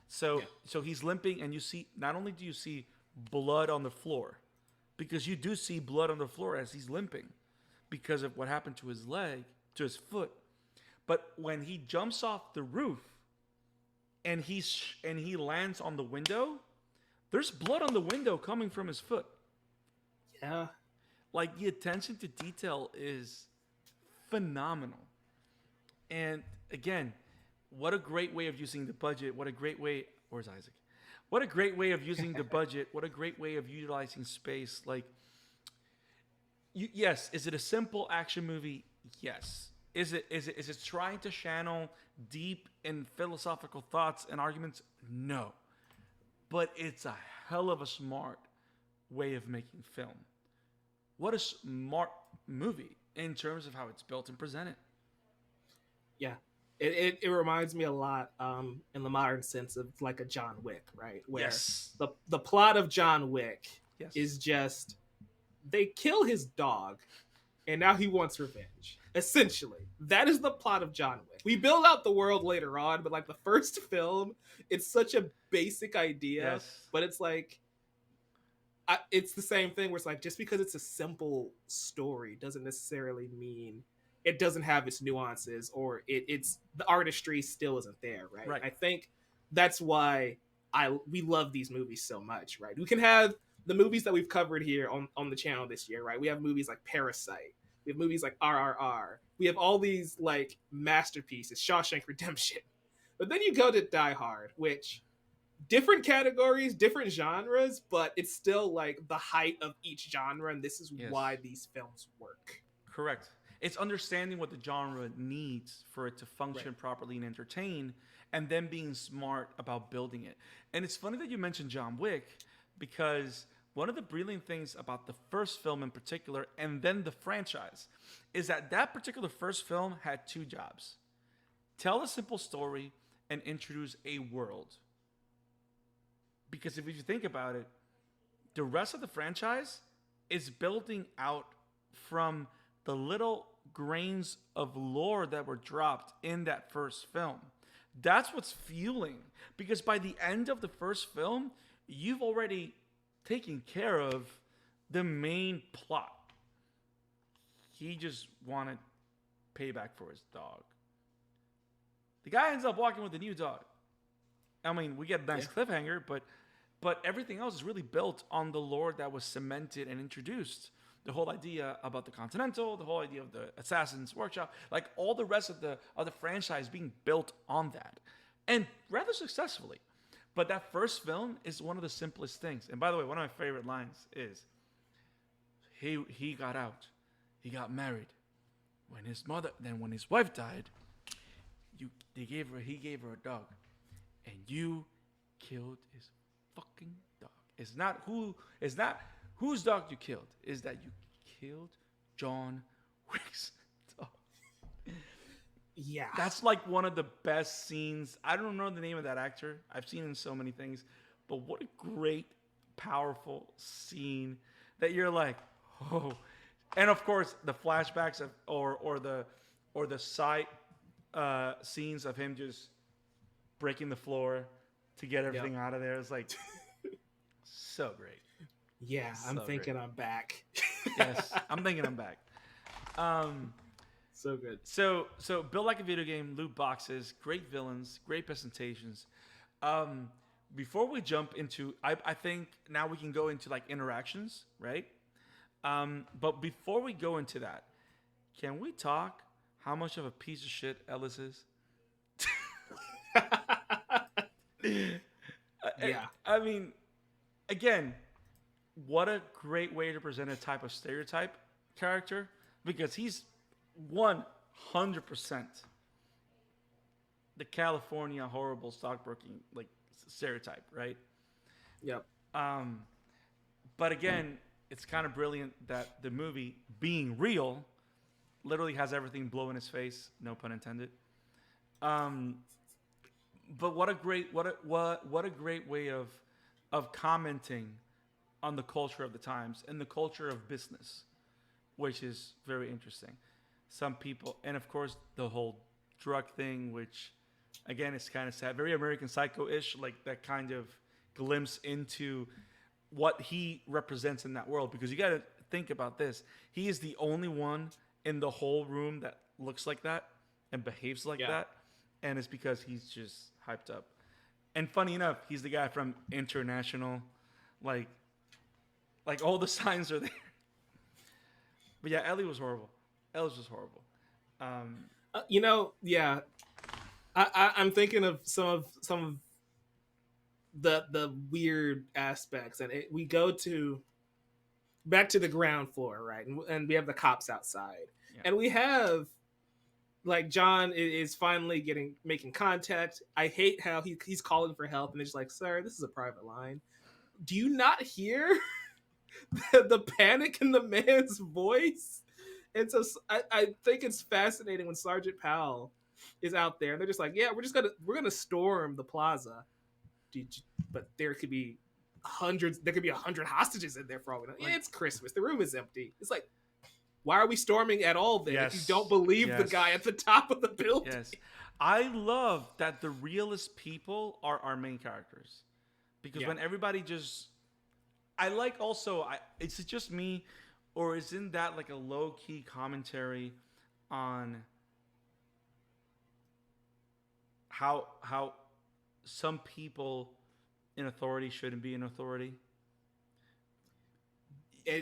Speaker 1: So he's limping, and you see, not only do you see blood on the floor, because you do see blood on the floor as he's limping because of what happened to his leg, to his foot. But when he jumps off the roof and he lands on the window, there's blood on the window coming from his foot.
Speaker 2: Yeah.
Speaker 1: Like, the attention to detail is phenomenal. And again, what a great way of using the budget. What a great way. Where's Isaac? What a great way of using the budget. What a great way of utilizing space. Like, yes, is it a simple action movie? Yes. Is it trying to channel deep and philosophical thoughts and arguments? No. But it's a hell of a smart way of making film. What a smart movie in terms of how it's built and presented.
Speaker 2: Yeah. It reminds me a lot in the modern sense of like a John Wick, right? Where
Speaker 1: Yes.
Speaker 2: the plot of John Wick
Speaker 1: Yes.
Speaker 2: is just they kill his dog and now he wants revenge. Essentially, that is the plot of John Wick. We build out the world later on, but like the first film, it's such a basic idea,
Speaker 1: Yes.
Speaker 2: but it's like it's the same thing where it's like just because it's a simple story doesn't necessarily mean it doesn't have its nuances or it's the artistry still isn't there, right?
Speaker 1: Right.
Speaker 2: I think that's why we love these movies so much, right? We can have the movies that we've covered here on the channel this year, right? We have movies like Parasite. We have movies like RRR. We have all these like masterpieces, Shawshank Redemption. But then you go to Die Hard, which different categories, different genres, but it's still like the height of each genre, and this is why these films work.
Speaker 1: Correct. It's understanding what the genre needs for it to function properly and entertain, and then being smart about building it. And it's funny that you mentioned John Wick, because one of the brilliant things about the first film in particular, and then the franchise, is that particular first film had two jobs. Tell a simple story and introduce a world. Because if you think about it, the rest of the franchise is building out from the little grains of lore that were dropped in that first film. That's what's fueling. Because by the end of the first film, you've already taken care of the main plot. He just wanted payback for his dog. The guy ends up walking with a new dog. I mean, we get a nice cliffhanger, but everything else is really built on the lore that was cemented and introduced. The whole idea about the Continental, the whole idea of the Assassin's Workshop, like all the rest of the franchise being built on that, and rather successfully. But that first film is one of the simplest things. And by the way, one of my favorite lines is, he got out, he got married. When his wife died, he gave her a dog, and you killed his fucking dog. It's not whose dog you killed. Is that you killed John Wick's dog.
Speaker 2: Yeah.
Speaker 1: That's like one of the best scenes. I don't know the name of that actor. I've seen him in so many things. But what a great, powerful scene that you're like, oh. And of course, the flashbacks of or the side scenes of him just breaking the floor to get everything out of there. It's like so great.
Speaker 2: Yeah, I'm thinking
Speaker 1: great.
Speaker 2: I'm back.
Speaker 1: Yes, I'm thinking I'm back.
Speaker 2: So good.
Speaker 1: So build like a video game, loot boxes, great villains, great presentations. Before we jump into, I think now we can go into like interactions, right? But before we go into that, can we talk how much of a piece of shit Ellis is?
Speaker 2: Yeah.
Speaker 1: I mean, again, what a great way to present a type of stereotype character, because he's 100% the California horrible stockbroking like stereotype, right?
Speaker 2: Yep.
Speaker 1: But again, it's kind of brilliant that the movie, being real, literally has everything blow in his face, no pun intended. But what a great way of commenting on the culture of the times and the culture of business, which is very interesting. Some people, and of course the whole drug thing, which again is kind of sad, very American Psycho-ish, like that kind of glimpse into what he represents in that world. Because you got to think about this. He is the only one in the whole room that looks like that and behaves like that. And it's because he's just hyped up. And funny enough, he's the guy from International. Like all the signs are there. But yeah, Ellie was horrible. Ellie was just horrible.
Speaker 2: Yeah. I'm thinking of some of the weird aspects, and we go to back to the ground floor, right? And we have the cops outside, and we have like John is finally making contact. I hate how he's calling for help, and they're just like, "Sir, this is a private line. Do you not hear the panic in the man's voice?" And so I think it's fascinating when Sergeant Powell is out there, and they're just like, "Yeah, we're gonna storm the plaza, but there could be hundreds. There could be 100 hostages in there for all we know. Yeah, it's Christmas. The room is empty. It's like, why are we storming at all then if you don't believe the guy at the top of the building?"
Speaker 1: Yes. I love that the realest people are our main characters. Because when everybody just... I like also... is it just me, or isn't that like a low-key commentary on how some people in authority shouldn't be in authority?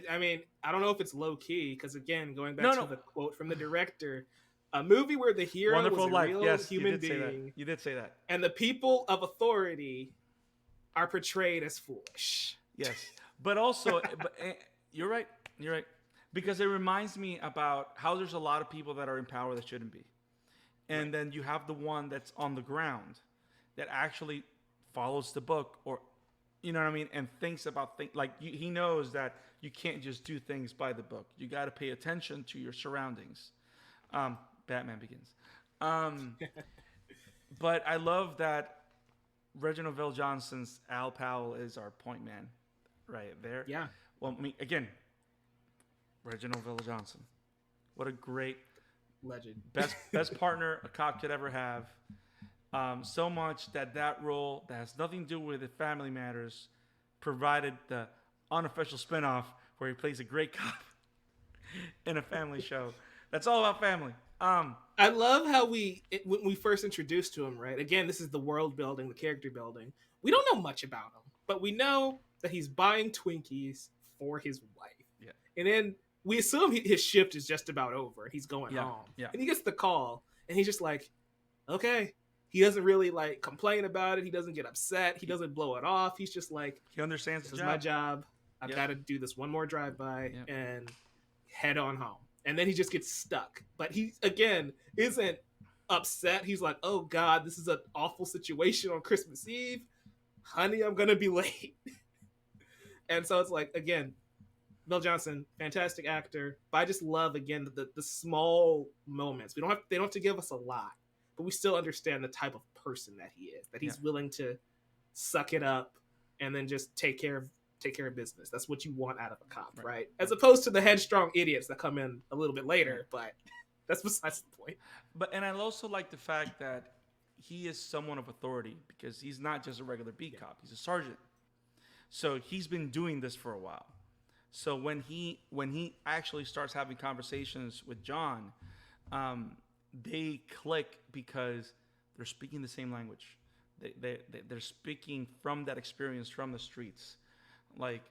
Speaker 2: I mean, I don't know if it's low key because, again, going back to the quote from the director, a movie where the hero
Speaker 1: Wonderful
Speaker 2: was a
Speaker 1: Life.
Speaker 2: real
Speaker 1: Yes,
Speaker 2: human being.
Speaker 1: You did say that.
Speaker 2: And the people of authority are portrayed as foolish.
Speaker 1: Yes, but also, you're right. You're right, because it reminds me about how there's a lot of people that are in power that shouldn't be, and then you have the one that's on the ground that actually follows the book, or you know what I mean, and thinks about things like he knows that you can't just do things by the book. You got to pay attention to your surroundings. Batman Begins. But I love that Reginald Vell Johnson's Al Powell is our point man right there.
Speaker 2: Yeah.
Speaker 1: Well, I mean, again, Reginald Vell Johnson. What a great
Speaker 2: legend.
Speaker 1: Best partner a cop could ever have. So much that role that has nothing to do with the family matters provided the unofficial spinoff where he plays a great cop in a family show. That's all about family.
Speaker 2: I love how when we first introduced to him, right? Again, this is the world building, the character building. We don't know much about him, but we know that he's buying Twinkies for his wife.
Speaker 1: Yeah.
Speaker 2: And then we assume his shift is just about over and he's going home.
Speaker 1: Yeah.
Speaker 2: And he gets the call and he's just like, okay. He doesn't really like complain about it. He doesn't get upset. He doesn't blow it off. He's just like,
Speaker 1: he understands
Speaker 2: this is my job. I've got to do this one more drive-by and head on home. And then he just gets stuck. But he, again, isn't upset. He's like, oh, God, this is an awful situation on Christmas Eve. Honey, I'm going to be late. And so it's like, again, Bill Johnson, fantastic actor. But I just love, again, the small moments. They don't have to give us a lot. But we still understand the type of person that he is. That he's willing to suck it up and then just take care of business. That's what you want out of a cop, right? As opposed to the headstrong idiots that come in a little bit later, but that's besides the point.
Speaker 1: And I also like the fact that he is someone of authority because he's not just a regular beat cop. He's a sergeant. So he's been doing this for a while. So when he actually starts having conversations with John, they click because they're speaking the same language. They're speaking from that experience, from the streets. Like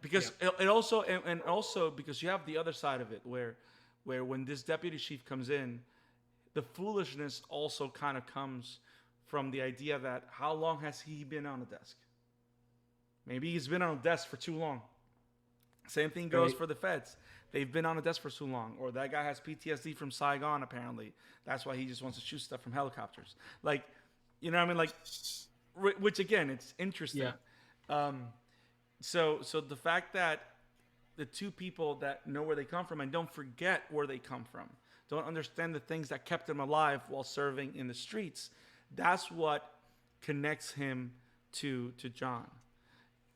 Speaker 1: because it also and also because you have the other side of it where when this deputy chief comes in, the foolishness also kind of comes from the idea that how long has he been on a desk? Maybe he's been on a desk for too long. Same thing goes for the feds. They've been on a desk for too long. Or that guy has PTSD from Saigon, apparently. That's why he just wants to shoot stuff from helicopters. Like, you know what I mean? Like, which again, it's interesting.
Speaker 2: Yeah.
Speaker 1: So the fact that the two people that know where they come from and don't forget where they come from, don't understand the things that kept them alive while serving in the streets, that's what connects him to John.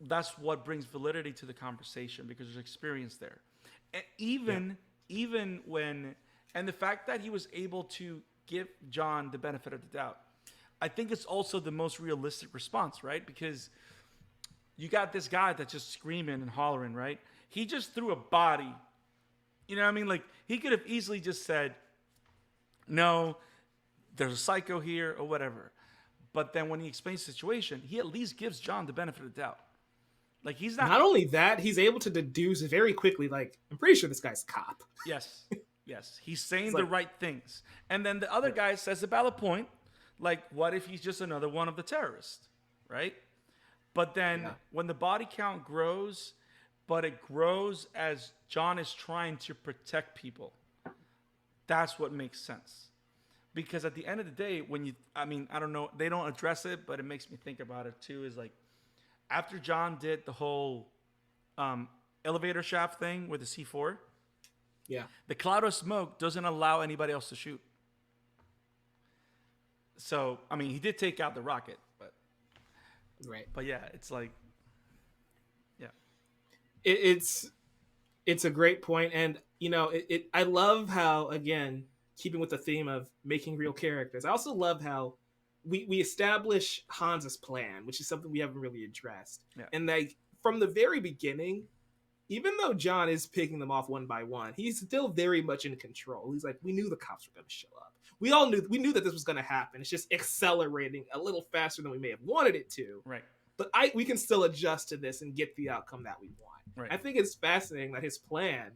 Speaker 1: That's what brings validity to the conversation because there's experience there. And even when, and the fact that he was able to give John the benefit of the doubt, I think it's also the most realistic response, right? Because you got this guy that's just screaming and hollering, right? He just threw a body. You know what I mean? Like, he could have easily just said, no, there's a psycho here or whatever. But then when he explains the situation, he at least gives John the benefit of the doubt. Like, he's not.
Speaker 2: Not only that, he's able to deduce very quickly, like, I'm pretty sure this guy's a cop.
Speaker 1: Yes. Yes. He's saying
Speaker 2: It's
Speaker 1: the
Speaker 2: like,
Speaker 1: right things. And then the other guy says a valid point. Like, what if he's just another one of the terrorists? Right? But then when the body count grows, but it grows as John is trying to protect people, that's what makes sense. Because at the end of the day, I don't know, they don't address it, but it makes me think about it too, is like, after John did the whole elevator shaft thing with the C4, the cloud of smoke doesn't allow anybody else to shoot. So, I mean, he did take out the rocket, but yeah, it's like, yeah,
Speaker 2: it's a great point, and I love how, again, keeping with the theme of making real characters, I also love how we establish Hans's plan, which is something we haven't really addressed.
Speaker 1: Yeah.
Speaker 2: And like from the very beginning, even though John is picking them off one by one, he's still very much in control. He's like, we knew the cops were going to show up. We knew that this was going to happen. It's just accelerating a little faster than we may have wanted it to.
Speaker 1: Right.
Speaker 2: But we can still adjust to this and get the outcome that we want.
Speaker 1: Right.
Speaker 2: I think it's fascinating that his plan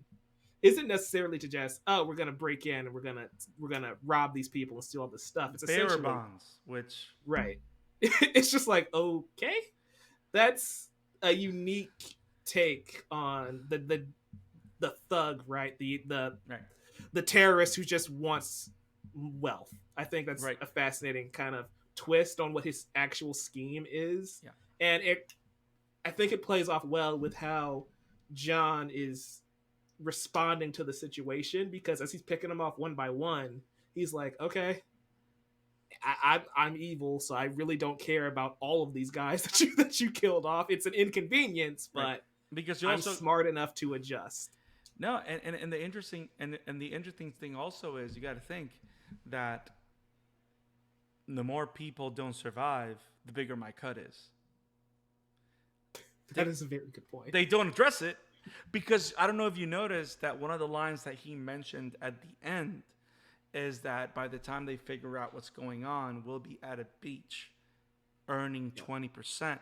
Speaker 2: isn't necessarily to just, we're gonna break in and we're gonna rob these people and steal all this stuff. It's
Speaker 1: bearer
Speaker 2: essentially
Speaker 1: bonds, which
Speaker 2: it's just like, okay, that's a unique take on the thug, right? The terrorist who just wants wealth. I think that's a fascinating kind of twist on what his actual scheme is.
Speaker 1: Yeah.
Speaker 2: And I think it plays off well with how John is responding to the situation, because as he's picking them off one by one, he's like, okay, I'm evil, so I really don't care about all of these guys that you killed off. It's an inconvenience, but
Speaker 1: because
Speaker 2: I'm smart enough to adjust.
Speaker 1: No, and the interesting thing also is, you got to think that the more people don't survive, the bigger my cut is.
Speaker 2: That is a very good point.
Speaker 1: They don't address it, because I don't know if you noticed that one of the lines that he mentioned at the end is that by the time they figure out what's going on, we'll be at a beach earning 20%.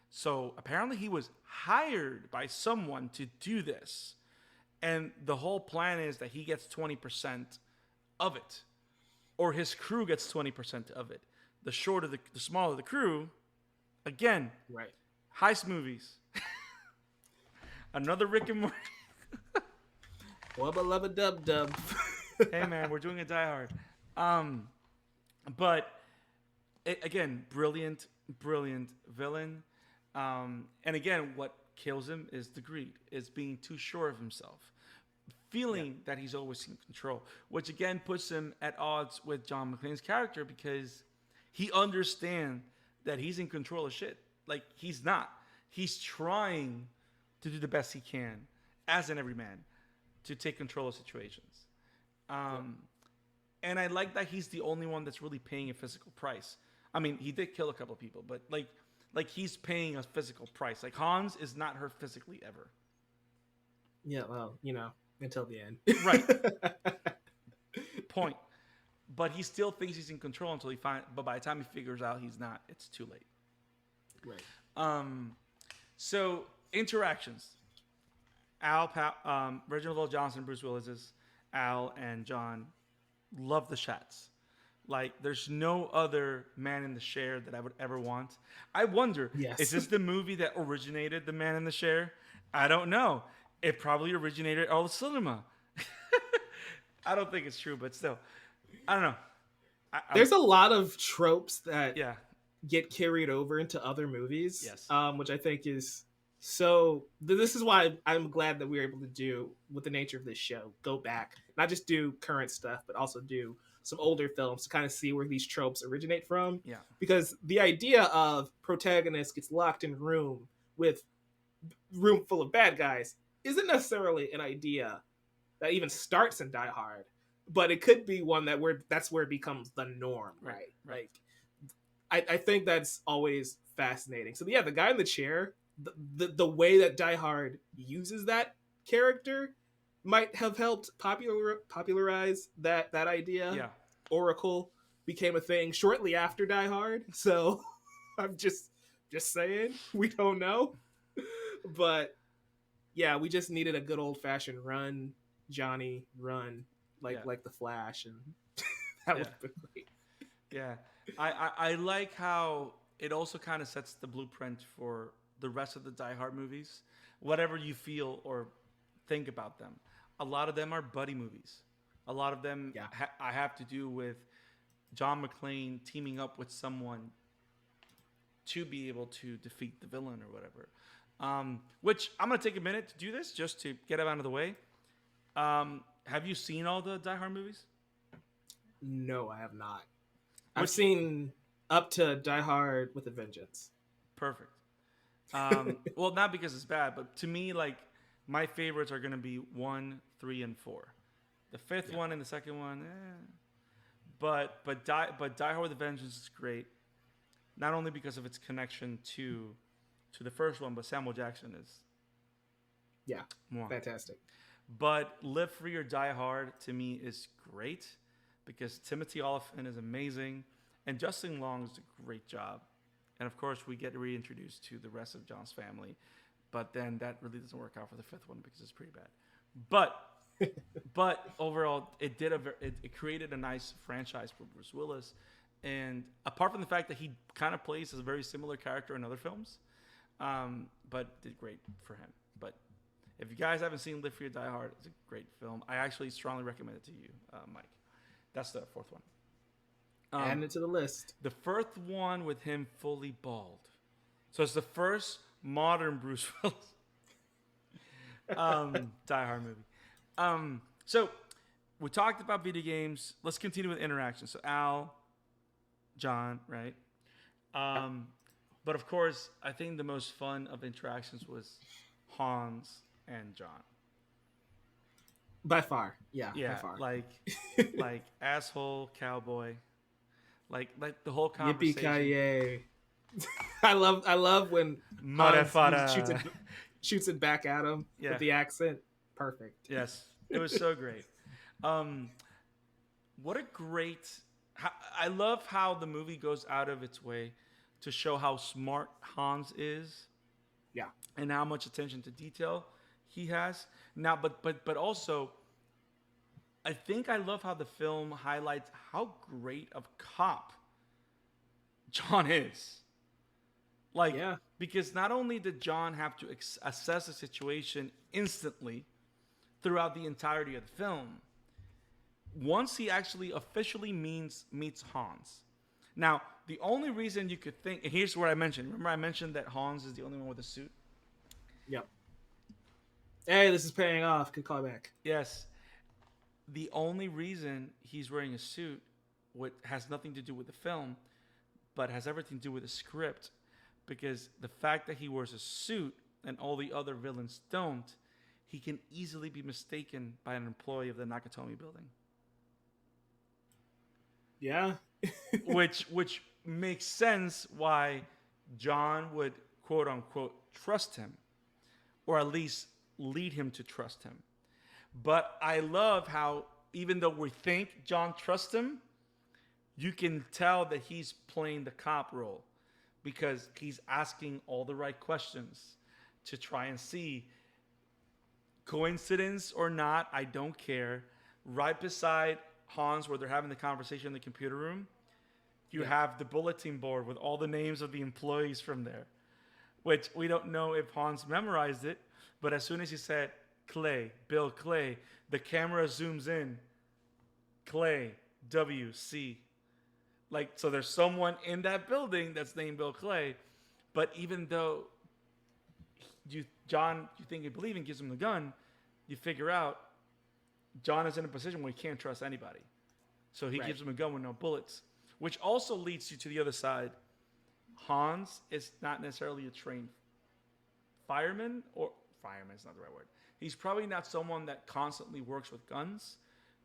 Speaker 1: So apparently he was hired by someone to do this. And the whole plan is that he gets 20% of it, or his crew gets 20% of it. The smaller the crew, again, heist movies. Another Rick and Morty.
Speaker 2: Wubba lubba dub dub.
Speaker 1: Hey man, we're doing a Die Hard. But again, brilliant villain. And again, what kills him is the greed, is being too sure of himself, feeling that he's always in control, which again puts him at odds with John McClane's character, because he understands that he's in control of shit. Like, he's not. He's trying to do the best he can as an everyman to take control of situations. And I like that he's the only one that's really paying a physical price. I mean, he did kill a couple of people, but like he's paying a physical price. Like, Hans is not hurt physically ever.
Speaker 2: Yeah, well, until the end.
Speaker 1: Right. Point. But he still thinks he's in control but by the time he figures out he's not, it's too late.
Speaker 2: Right.
Speaker 1: So interactions. Reginald Val Johnson, Bruce Willis's Al and John love the shots. Like, there's no other man in the chair that I would ever want. I wonder, is this the movie that originated the man in the chair? I don't know. It probably originated all the cinema. I don't think it's true, but still, I don't know.
Speaker 2: There's a lot of tropes that
Speaker 1: get
Speaker 2: carried over into other movies.
Speaker 1: Yes.
Speaker 2: Which I think is so. This is why I'm glad that we were able to do, with the nature of this show, go back, not just do current stuff, but also do some older films to kind of see where these tropes originate from.
Speaker 1: Yeah.
Speaker 2: Because the idea of protagonist gets locked in room full of bad guys isn't necessarily an idea that even starts in Die Hard, but it could be one that's where it becomes the norm, right? Like, I think that's always fascinating. So yeah, the guy in the chair, the way that Die Hard uses that character might have helped popularize that idea.
Speaker 1: Yeah.
Speaker 2: Oracle became a thing shortly after Die Hard, so I'm just saying we don't know, but yeah, we just needed a good old fashioned run, Johnny run,
Speaker 1: Yeah.
Speaker 2: like the Flash, and that
Speaker 1: Yeah.
Speaker 2: would have been great.
Speaker 1: Yeah. I like how it also kind of sets the blueprint for the rest of the Die Hard movies. Whatever you feel or think about them, a lot of them are buddy movies. A lot of them
Speaker 2: Yeah,
Speaker 1: I have to do with John McClane teaming up with someone to be able to defeat the villain or whatever. Which I'm gonna take a minute to do this just to get it out of the way. Have you seen all the Die Hard movies?
Speaker 2: no, I have not.
Speaker 1: Which,
Speaker 2: I've seen up to Die Hard with a Vengeance.
Speaker 1: perfect. Well, not because it's bad, but to me, like my favorites are gonna be 1, 3, and 4. The fifth one and the second one, but Die Hard with a Vengeance is great. Not only because of its connection to the first one, but Samuel Jackson is
Speaker 2: Yeah,
Speaker 1: mwah.
Speaker 2: fantastic.
Speaker 1: But Live Free or Die Hard to me is great because Timothy Olyphant is amazing and Justin Long does a great job. And of course, we get reintroduced to the rest of John's family, but then that really doesn't work out for the fifth one because it's pretty bad. But overall, it created a nice franchise for Bruce Willis. And apart from the fact that he kind of plays a very similar character in other films, but did great for him. But if you guys haven't seen Live Free or Die Hard, it's a great film. I actually strongly recommend it to you, Mike. That's the fourth one.
Speaker 2: Add it to the list.
Speaker 1: The first one with him fully bald. So it's the first modern Bruce Willis Die Hard movie. So we talked about video games. Let's continue with interactions. So Al, John, right? But of course, I think the most fun of interactions was Hans and John.
Speaker 2: By far, yeah,
Speaker 1: Yeah,
Speaker 2: by far.
Speaker 1: like asshole cowboy, like the whole conversation.
Speaker 2: Yippee-ki-yay. I love when Hans shoots it back at him with the accent. Perfect.
Speaker 1: Yes, it was so great. What a great! I love how the movie goes out of its way to show how smart Hans is.
Speaker 2: Yeah,
Speaker 1: and how much attention to detail he has. Now, but also, I think I love how the film highlights how great of cop John is. Like, because not only did John have to assess the situation instantly throughout the entirety of the film, once he actually officially meets Hans. Now, the only reason you could think, and here's what I mentioned. Remember I mentioned that Hans is the only one with a suit?
Speaker 2: Yep. Hey, this is paying off. Good callback.
Speaker 1: Yes. The only reason he's wearing a suit has nothing to do with the film, but has everything to do with the script, because the fact that he wears a suit and all the other villains don't, he can easily be mistaken by an employee of the Nakatomi building.
Speaker 2: Yeah.
Speaker 1: which makes sense why John would quote unquote trust him, or at least lead him to trust him. But I love how even though we think John trusts him, you can tell that he's playing the cop role because he's asking all the right questions to try and see, coincidence or not, I don't care. Right beside Hans, where they're having the conversation in the computer room, you have the bulletin board with all the names of the employees from there, which we don't know if Hans memorized it, but as soon as he said Clay, Bill Clay, the camera zooms in, Clay, W.C. Like, so there's someone in that building that's named Bill Clay, but even though John, you think you believe in, gives him the gun, you figure out John is in a position where he can't trust anybody. So he gives him a gun with no bullets, which also leads you to the other side. Hans is not necessarily a trained fireman, or fireman is not the right word. He's probably not someone that constantly works with guns,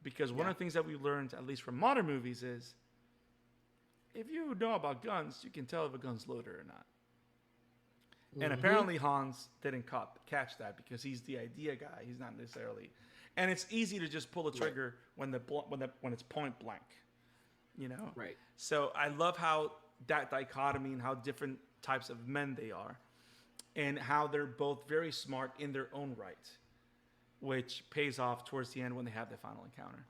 Speaker 1: because one of the things that we learned, at least from modern movies, is if you know about guns, you can tell if a gun's loaded or not. And
Speaker 2: Mm-hmm.
Speaker 1: apparently Hans didn't catch that because he's the idea guy. He's not necessarily, and it's easy to just pull the
Speaker 2: Right.
Speaker 1: trigger when it's point blank, you know.
Speaker 2: Right.
Speaker 1: So I love how that dichotomy and how different types of men they are, and how they're both very smart in their own right, which pays off towards the end when they have the final encounter.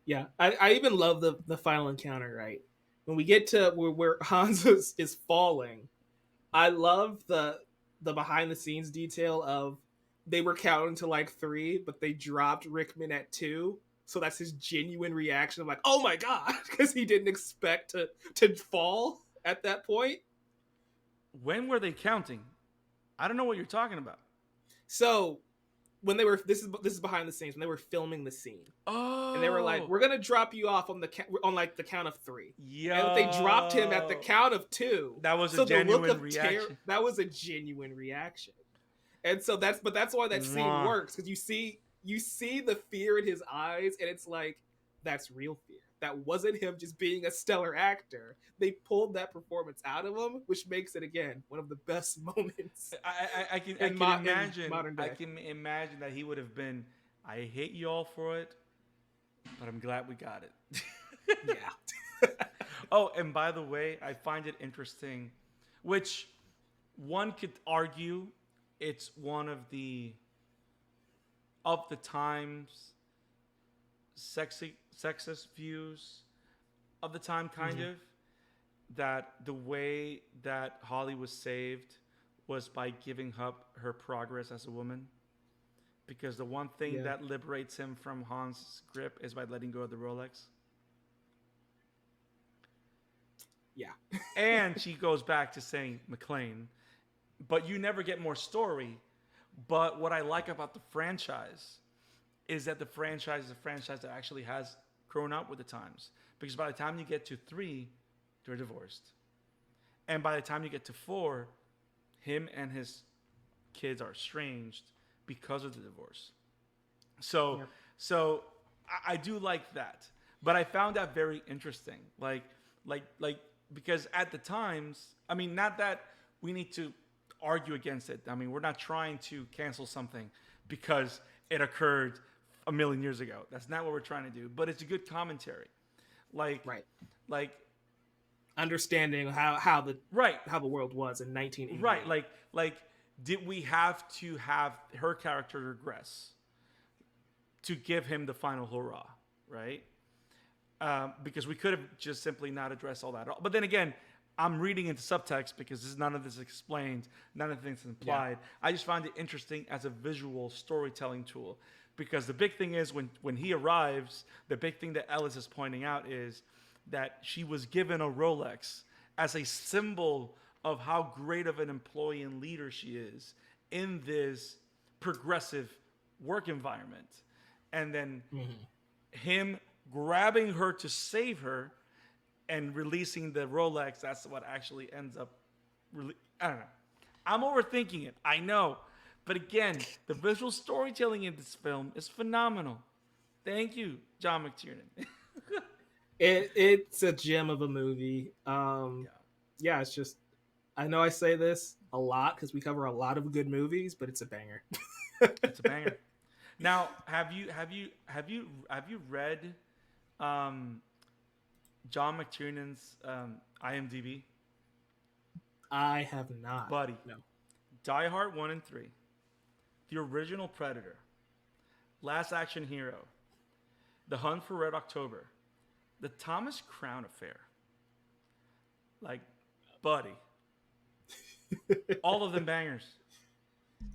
Speaker 2: Yeah, I even love the final encounter. Right when we get to where Hans is falling, I love the behind the scenes detail of they were counting to like three, but they dropped Rickman at two. So that's his genuine reaction of like, oh my god, because he didn't expect to fall at that point.
Speaker 1: When were they counting? I don't know what you're talking about.
Speaker 2: So when they were this is behind the scenes when they were filming the scene, and they were like,
Speaker 1: Oh,
Speaker 2: "We're gonna drop you off on on like the count of three," and they dropped him at the
Speaker 1: yo,
Speaker 2: count of two.
Speaker 1: that was a
Speaker 2: So the look
Speaker 1: genuine
Speaker 2: of terror,
Speaker 1: reaction.
Speaker 2: that was a genuine reaction, and so that's why that scene
Speaker 1: Mwah.
Speaker 2: works, because you see the fear in his eyes, and it's like that's real fear. That wasn't him just being a stellar actor. They pulled that performance out of him, which makes it again one of the best moments
Speaker 1: I
Speaker 2: in,
Speaker 1: can
Speaker 2: in
Speaker 1: imagine.
Speaker 2: modern
Speaker 1: I
Speaker 2: day.
Speaker 1: can imagine that he would have been. I hate you all for it, but I'm glad we got it.
Speaker 2: Yeah.
Speaker 1: Oh, and by the way, I find it interesting, which one could argue it's one of the times sexist views of the time, kind
Speaker 2: Mhm.
Speaker 1: of, that the way that Holly was saved was by giving up her progress as a woman. Because the one thing
Speaker 2: Yeah.
Speaker 1: that liberates him from Hans' grip is by letting go of the Rolex.
Speaker 2: Yeah.
Speaker 1: And she goes back to saying McClane, but you never get more story. But what I like about the franchise is that the franchise is a franchise that actually has grown up with the times. Because by the time you get to three, they're divorced. And by the time you get to four, him and his kids are estranged because of the divorce. So,
Speaker 2: Yep.
Speaker 1: so I do like that, but I found that very interesting. Like because at the times, I mean, not that we need to argue against it. I mean, we're not trying to cancel something because it occurred a million years ago. That's not what we're trying to do. But it's a good commentary. Like,
Speaker 2: Right.
Speaker 1: like
Speaker 2: Understanding
Speaker 1: right,
Speaker 2: how the world was in
Speaker 1: right.
Speaker 2: 1988.
Speaker 1: Like, did we have to have her character regress to give him the final hurrah? Right. Because we could have just simply not addressed all that. But then again, I'm reading into subtext because none of this is explained, none of the things implied. I just find it interesting as a visual storytelling tool. Because the big thing is when he arrives, the big thing that Ellis is pointing out is that she was given a Rolex as a symbol of how great of an employee and leader she is in this progressive work environment. And then
Speaker 2: Mhm.
Speaker 1: him grabbing her to save her and releasing the Rolex, that's what actually ends up. I don't know. I'm overthinking it. I know. But again, the visual storytelling in this film is phenomenal. Thank you, John McTiernan.
Speaker 2: It's a gem of a movie.
Speaker 1: Yeah,
Speaker 2: Yeah, it's just I know I say this a lot because we cover a lot of good movies, but it's a banger.
Speaker 1: it's a banger. Now, have you read um, John McTiernan's IMDb?
Speaker 2: I have not.
Speaker 1: Buddy,
Speaker 2: No.
Speaker 1: Die Hard 1 and 3, The Original Predator, Last Action Hero, The Hunt for Red October, The Thomas Crown Affair. Like, buddy, all of them bangers.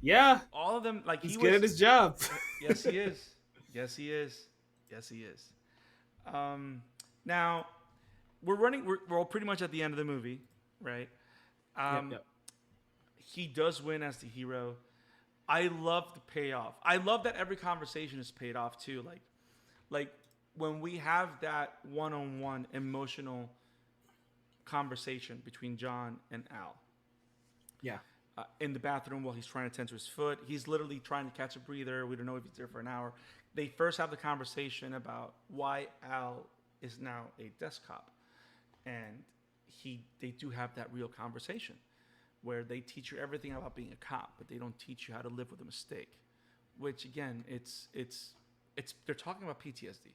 Speaker 2: Yeah,
Speaker 1: All of them, like
Speaker 2: he's
Speaker 1: he
Speaker 2: good
Speaker 1: was.
Speaker 2: at his job.
Speaker 1: Yes, he is. Yes, he is. Yes, he is. Um, Now, we're all pretty much at the end of the movie, right?
Speaker 2: Yep,
Speaker 1: Um,
Speaker 2: yep.
Speaker 1: he does win as the hero. I love the payoff. I love that every conversation is paid off too. Like when we have that one-on-one emotional conversation between John and Al
Speaker 2: Yeah.
Speaker 1: in the bathroom while he's trying to tend to his foot. He's literally trying to catch a breather. We don't know if he's there for an hour. They first have the conversation about why Al is now a desk cop, and they do have that real conversation. where they teach you everything about being a cop, but they don't teach you how to live with a mistake. Which again, it's they're talking about PTSD.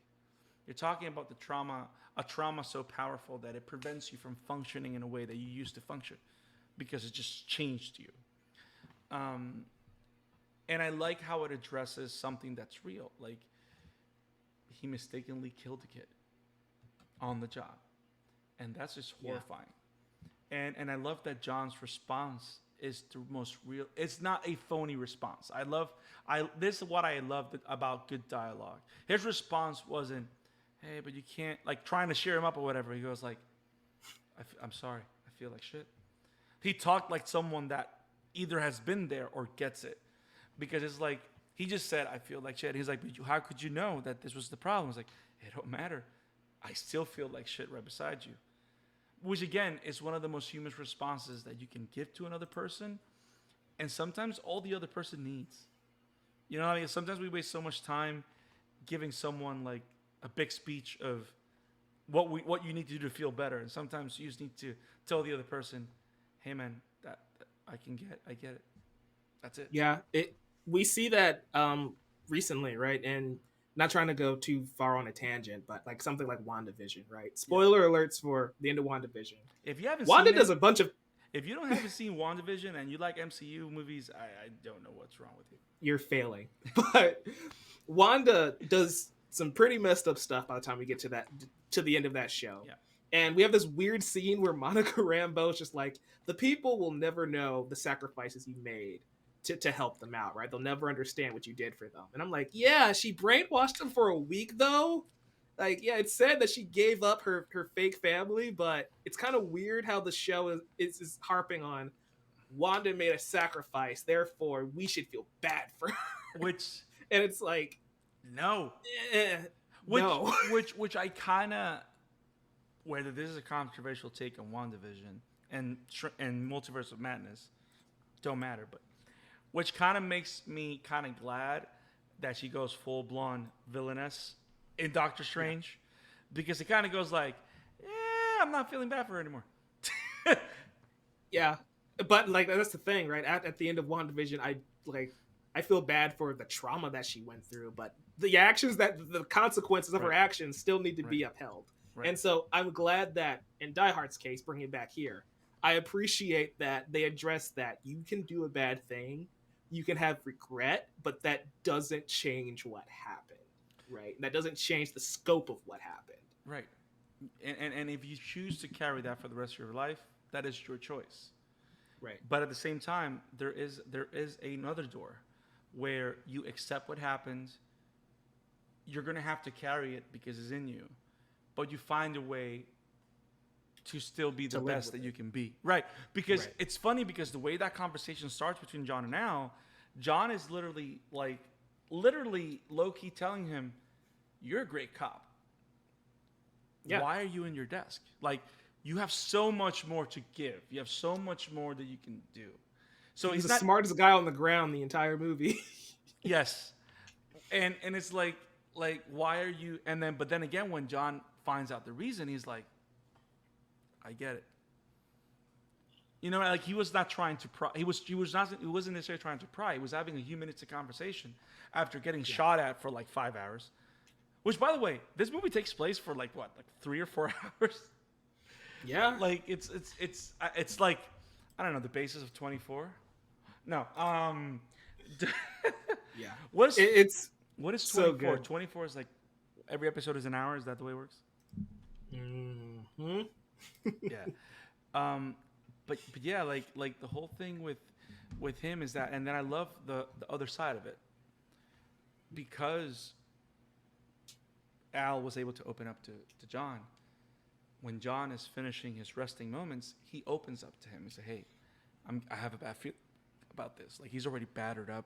Speaker 1: You're talking about a trauma so powerful that it prevents you from functioning in a way that you used to function because it just changed you. Um, and I like how it addresses something that's real. Like he mistakenly killed a kid on the job, and that's just horrifying. And I love that John's response is the most real. It's not a phony response. I this is what I loved about good dialogue. His response wasn't, "Hey, but you can't," like trying to cheer him up or whatever. He goes like, I'm sorry, I feel like shit." He talked like someone that either has been there or gets it, because it's like he just said, "I feel like shit." He's like, "But how could you know that this was the problem?" It's like, it don't matter. I still feel like shit right beside you. Which again is one of the most human responses that you can give to another person, and sometimes all the other person needs. You know what I mean? Sometimes we waste so much time giving someone like a big speech of what you need to do to feel better, and sometimes you just need to tell the other person, "Hey man, that I get it. That's it."
Speaker 2: Yeah, it we see that recently, right? And not trying to go too far on a tangent, but like something like WandaVision, right?
Speaker 1: Yeah.
Speaker 2: Spoiler alerts for the end of WandaVision.
Speaker 1: If you haven't
Speaker 2: Wanda
Speaker 1: seen
Speaker 2: does
Speaker 1: it,
Speaker 2: a bunch of
Speaker 1: if you don't haven't seen WandaVision and you like MCU movies, I don't know what's wrong with you.
Speaker 2: you're failing. But Wanda does some pretty messed up stuff by the time we get to the end of that show.
Speaker 1: Yeah.
Speaker 2: And we have this weird scene where Monica Rambeau is just like, the people will never know the sacrifices you made to help them out, right? They'll never understand what you did for them. And I'm like, yeah, she brainwashed them for a week though. Like, yeah, it's said that she gave up her fake family, but it's kind of weird how the show is harping on Wanda made a sacrifice, therefore we should feel bad for her.
Speaker 1: Which
Speaker 2: And it's like,
Speaker 1: no.
Speaker 2: eh,
Speaker 1: Which
Speaker 2: no.
Speaker 1: which I kind of, whether this is a controversial take on WandaVision and Multiverse of Madness, don't matter, but which kind of makes me kind of glad that she goes full blown villainess in Doctor Strange, because it kind of goes like, yeah, I'm not feeling bad for her anymore.
Speaker 2: Yeah, but like that's the thing, right? At the end of WandaVision, I feel bad for the trauma that she went through, but the actions the consequences of her
Speaker 1: Right.
Speaker 2: actions still need to be upheld.
Speaker 1: Right.
Speaker 2: And so I'm glad that in Die Hard's case, bringing it back here, I appreciate that they address that you can do a bad thing, you can have regret, but that doesn't change what happened, right? That doesn't change the scope of what happened.
Speaker 1: Right. And if you choose to carry that for the rest of your life, that is your choice.
Speaker 2: Right.
Speaker 1: But at the same time, there is another door where you accept what happened. You're gonna have to carry it because it's in you, but you find a way to still be the best that you can be. Right. Because it's funny, because the way that conversation starts between John and Al, John is literally low-key telling him, "You're a great cop. Yeah. Why are you in your desk? Like, you have so much more to give. You have so much more that you can do." So
Speaker 2: he's the smartest guy on the ground the entire movie.
Speaker 1: Yes. And it's like why are you, but then again when John finds out the reason, he's like, I get it. You know, like he was not trying to pry. He wasn't necessarily trying to pry. He was having a humanistic conversation after getting shot at for like 5 hours. Which, by the way, this movie takes place for like 3 or 4 hours.
Speaker 2: Yeah.
Speaker 1: Like it's like, I don't know, the basis of 24. No.
Speaker 2: Yeah.
Speaker 1: What is 24?
Speaker 2: So good.
Speaker 1: 24 is like every episode is an hour. Is that the way it works?
Speaker 2: Mm-hmm.
Speaker 1: Yeah. But yeah, like the whole thing with him is that, and then I love the other side of it, because Al was able to open up to John. When John is finishing his resting moments, he opens up to him and says, "Hey, I have a bad feel about this. Like, he's already battered up.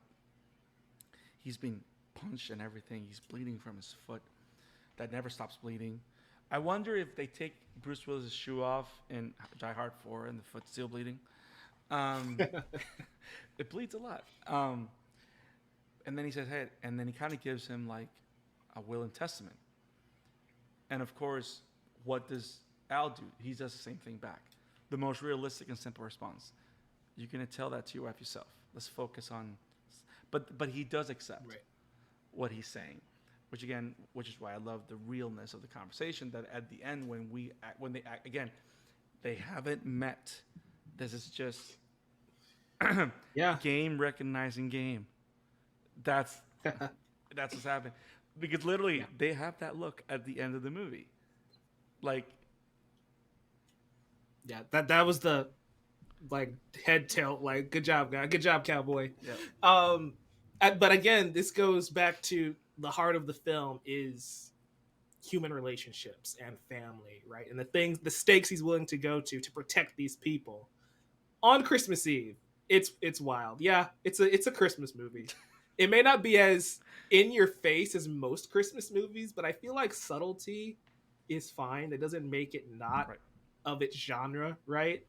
Speaker 1: He's been punched and everything. He's bleeding from his foot that never stops bleeding. I wonder if they take Bruce Willis' shoe off in Die Hard 4 and the foot's still bleeding. It bleeds a lot. And then he says, hey, and then he kind of gives him like a will and testament. And of course, what does Al do? He does the same thing back. The most realistic and simple response. You're gonna tell that to your wife yourself. Let's focus on, but he does accept
Speaker 2: Right.
Speaker 1: what he's saying, which is why I love the realness of the conversation. That at the end, when they act again, they haven't met. This is just
Speaker 2: Yeah.
Speaker 1: game recognizing game. That's what's happening, because literally
Speaker 2: Yeah.
Speaker 1: they have that look at the end of the movie, like
Speaker 2: Yeah. That was the like head tilt. Like, good job, guy. Good job, cowboy.
Speaker 1: yeah,
Speaker 2: But again, this goes back to the heart of the film is human relationships and family, right? And the stakes he's willing to go to protect these people on Christmas Eve. It's wild. Yeah, it's a Christmas movie. It may not be as in your face as most Christmas movies, but I feel like subtlety is fine. It doesn't make it not
Speaker 1: right.
Speaker 2: of its genre, right?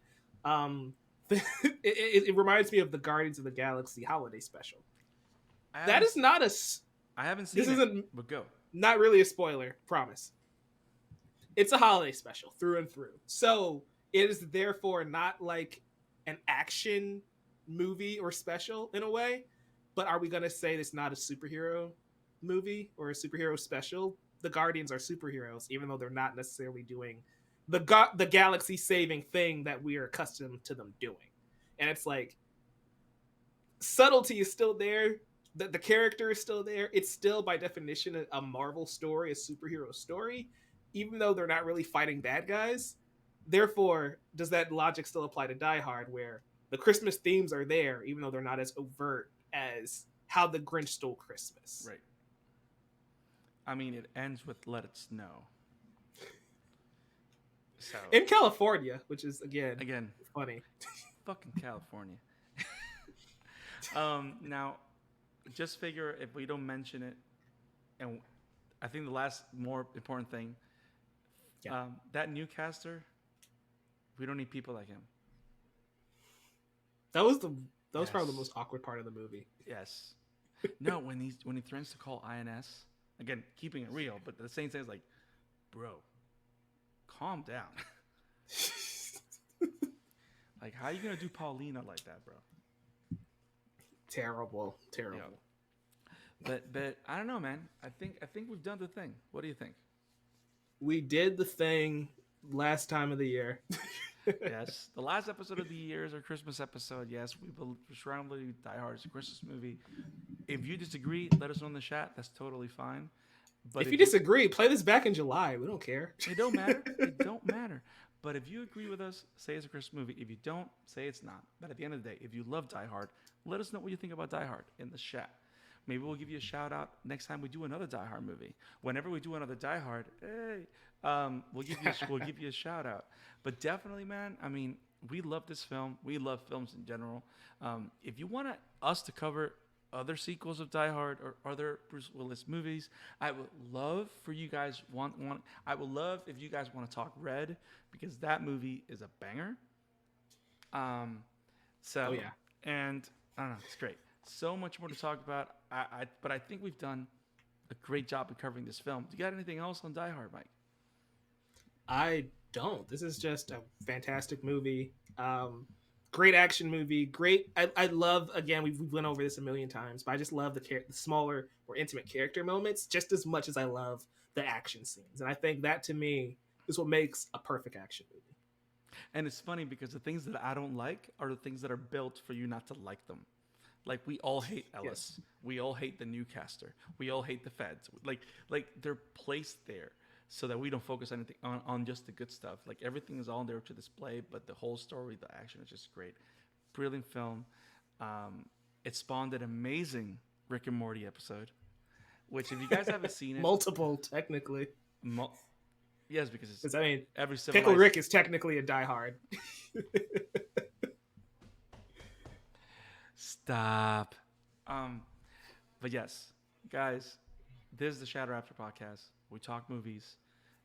Speaker 2: It reminds me of the Guardians of the Galaxy holiday special.
Speaker 1: I
Speaker 2: That
Speaker 1: haven't
Speaker 2: is not
Speaker 1: I haven't seen
Speaker 2: this
Speaker 1: it,
Speaker 2: isn't
Speaker 1: but go.
Speaker 2: not really a spoiler, promise. It's a holiday special through and through. So it is therefore not like an action movie or special in a way. But are we going to say it's not a superhero movie or a superhero special? The Guardians are superheroes, even though they're not necessarily doing the galaxy saving thing that we are accustomed to them doing. And it's like subtlety is still there. The character is still there. It's still by definition a Marvel story, a superhero story, even though they're not really fighting bad guys. Therefore, does that logic still apply to Die Hard, where the Christmas themes are there, even though they're not as overt as How the Grinch Stole Christmas?
Speaker 1: Right. I mean, it ends with "Let it snow." So
Speaker 2: In California, which is again funny.
Speaker 1: fucking California. Now, just figure if we don't mention it, and I think the last more important thing,
Speaker 2: Yeah.
Speaker 1: that new caster, we don't need people like him.
Speaker 2: That was probably the
Speaker 1: Yes.
Speaker 2: most awkward part of the movie.
Speaker 1: Yes. No, when he threatens to call INS, again, keeping it real, but the same thing is like, bro, calm down. Like, how are you gonna do Paulina like that, bro?
Speaker 2: Terrible.
Speaker 1: Yeah. But I don't know, man. I think we've done the thing. What do you think?
Speaker 2: We did the thing last time of the year.
Speaker 1: Yes, the last episode of the year is our Christmas episode. Yes, we strongly believe Die Hard is a Christmas movie. If you disagree, let us know in the chat. That's totally fine. But
Speaker 2: if you disagree, play this back in July. We don't care.
Speaker 1: it don't matter. It don't matter. But if you agree with us, say it's a Christmas movie. If you don't, say it's not. But at the end of the day, if you love Die Hard, let us know what you think about Die Hard in the chat. Maybe we'll give you a shout out next time we do another Die Hard movie. Whenever we do another Die Hard, hey, we'll give you a shout out. But definitely, man, I mean, we love this film. We love films in general. If you want us to cover other sequels of Die Hard or other Bruce Willis movies, I would love for you guys I would love if you guys want to talk Red, because that movie is a banger. So
Speaker 2: Oh, yeah.
Speaker 1: and I don't know, it's great. So much more to talk about. But I think we've done a great job of covering this film. Do you got anything else on Die Hard, Mike?
Speaker 2: I don't. This is just a fantastic movie. Great action movie. Great. I love, again, we went over this a million times, but I just love the smaller, more intimate character moments just as much as I love the action scenes. And I think that, to me, is what makes a perfect action movie.
Speaker 1: And it's funny because the things that I don't like are the things that are built for you not to like them. Like, we all hate Ellis. Yes. We all hate the new caster. We all hate the feds. Like they're placed there so that we don't focus anything on just the good stuff. Like, everything is all there to display, but the whole story, the action is just great. Brilliant film. It spawned an amazing Rick and Morty episode, which, if you guys haven't seen it...
Speaker 2: Multiple, technically.
Speaker 1: Yes, because it's...
Speaker 2: I mean,
Speaker 1: every civilized...
Speaker 2: Pickle Rick is technically a Die Hard.
Speaker 1: Stop. But yes, guys, this is the Shadow After podcast. We talk movies.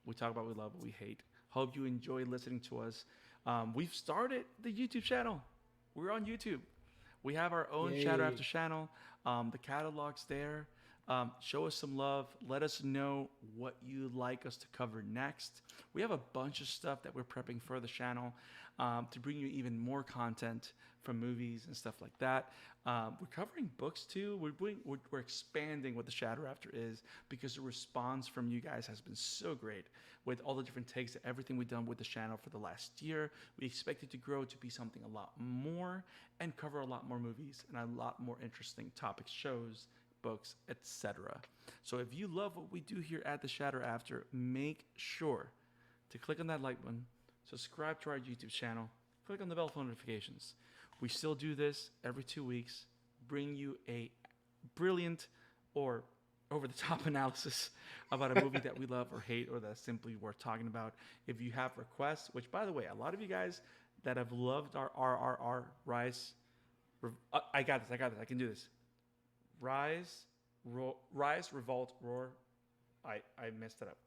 Speaker 1: We talk about what we love, what we hate. Hope you enjoy listening to us. We've started the YouTube channel. We're on YouTube. We have our own Shadow After channel. The catalog's there. Show us some love. Let us know what you'd like us to cover next. We have a bunch of stuff that we're prepping for the channel to bring you even more content from movies and stuff like that. We're covering books too. We're expanding what the Shadow After is because the response from you guys has been so great with all the different takes, everything we've done with the channel for the last year. We expect it to grow to be something a lot more and cover a lot more movies and a lot more interesting topics, shows, books, etc. So if you love what we do here at the Shadow After, make sure to click on that like button, subscribe to our YouTube channel, click on the bell for notifications. We still do this every 2 weeks, bring you a brilliant or over-the-top analysis about a movie that we love or hate or that's simply worth talking about. If you have requests, which, by the way, a lot of you guys that have loved our RRR, Rise, I got this, I can do this. Rise, Revolt, Roar. I messed it up.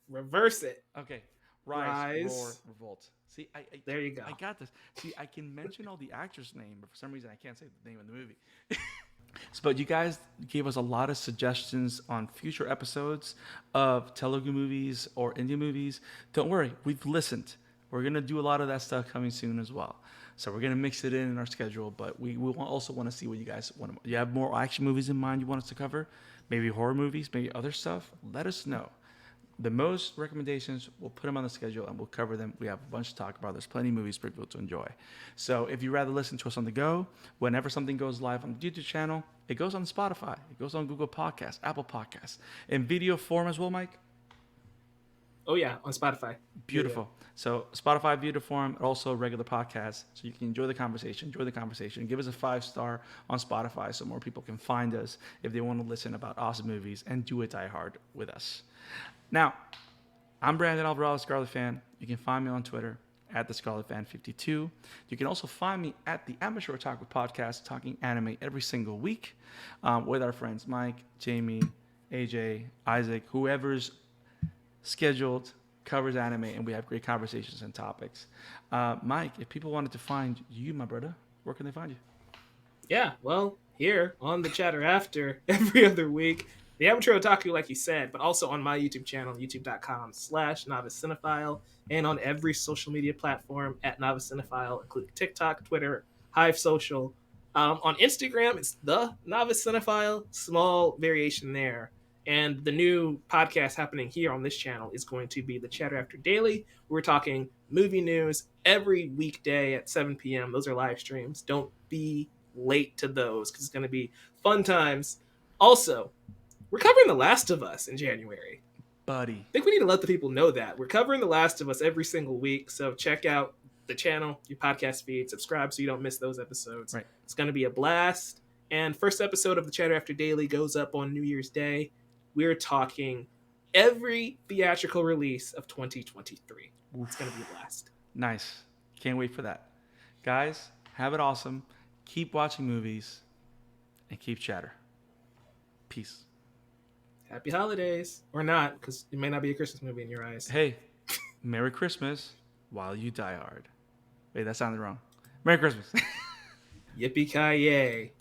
Speaker 2: Reverse it.
Speaker 1: Okay. Rise, Roar, Revolt. See,
Speaker 2: there you go.
Speaker 1: I got this. See, I can mention all the actors' name, but for some reason I can't say the name of the movie. But you guys gave us a lot of suggestions on future episodes of Telugu movies or Indian movies. Don't worry, we've listened. We're going to do a lot of that stuff coming soon as well. So we're going to mix it in our schedule, but we will also want to see what you guys want. You have more action movies in mind you want us to cover? Maybe horror movies, maybe other stuff? Let us know. The most recommendations, we'll put them on the schedule and we'll cover them. We have a bunch to talk about. There's plenty of movies for people to enjoy. So if you'd rather listen to us on the go, whenever something goes live on the YouTube channel, it goes on Spotify. It goes on Google Podcasts, Apple Podcasts. In video form as well, Mike?
Speaker 2: Oh, yeah, on Spotify.
Speaker 1: Beautiful. Yeah. So Spotify video form, also regular podcasts. So you can enjoy the conversation. Give us a 5-star on Spotify so more people can find us if they want to listen about awesome movies and do it die hard with us. Now, I'm Brandon Alvarado, Scarlet Fan. You can find me on Twitter at the Scarlet Fan 52. You can also find me at the Amateur Otaku Podcast, talking anime every single week with our friends Mike, Jamie, AJ, Isaac, whoever's scheduled covers anime, and we have great conversations and topics. Mike, if people wanted to find you, my brother, where can they find you?
Speaker 2: Yeah, well, here on the Chatter After every other week. The Amateur Otaku, like you said, but also on my YouTube channel, youtube.com/Novice Cinephile, and on every social media platform at Novice Cinephile, including TikTok, Twitter, Hive Social. On Instagram, it's the Novice Cinephile, small variation there. And the new podcast happening here on this channel is going to be the Chatter After Daily. We're talking movie news every weekday at 7 p.m. Those are live streams. Don't be late to those because it's going to be fun times. Also, we're covering The Last of Us in January.
Speaker 1: Buddy.
Speaker 2: I think we need to let the people know that. We're covering The Last of Us every single week, so check out the channel, your podcast feed, subscribe so you don't miss those episodes.
Speaker 1: Right.
Speaker 2: It's going to be a blast. And first episode of the Chatter After Daily goes up on New Year's Day. We're talking every theatrical release of 2023. Oof. It's going to be a blast.
Speaker 1: Nice. Can't wait for that. Guys, have it awesome. Keep watching movies and keep chatter. Peace.
Speaker 2: Happy holidays. Or not, because it may not be a Christmas movie in your eyes.
Speaker 1: Hey, Merry Christmas while you die hard. Wait, that sounded wrong. Merry Christmas.
Speaker 2: Yippee-ki-yay.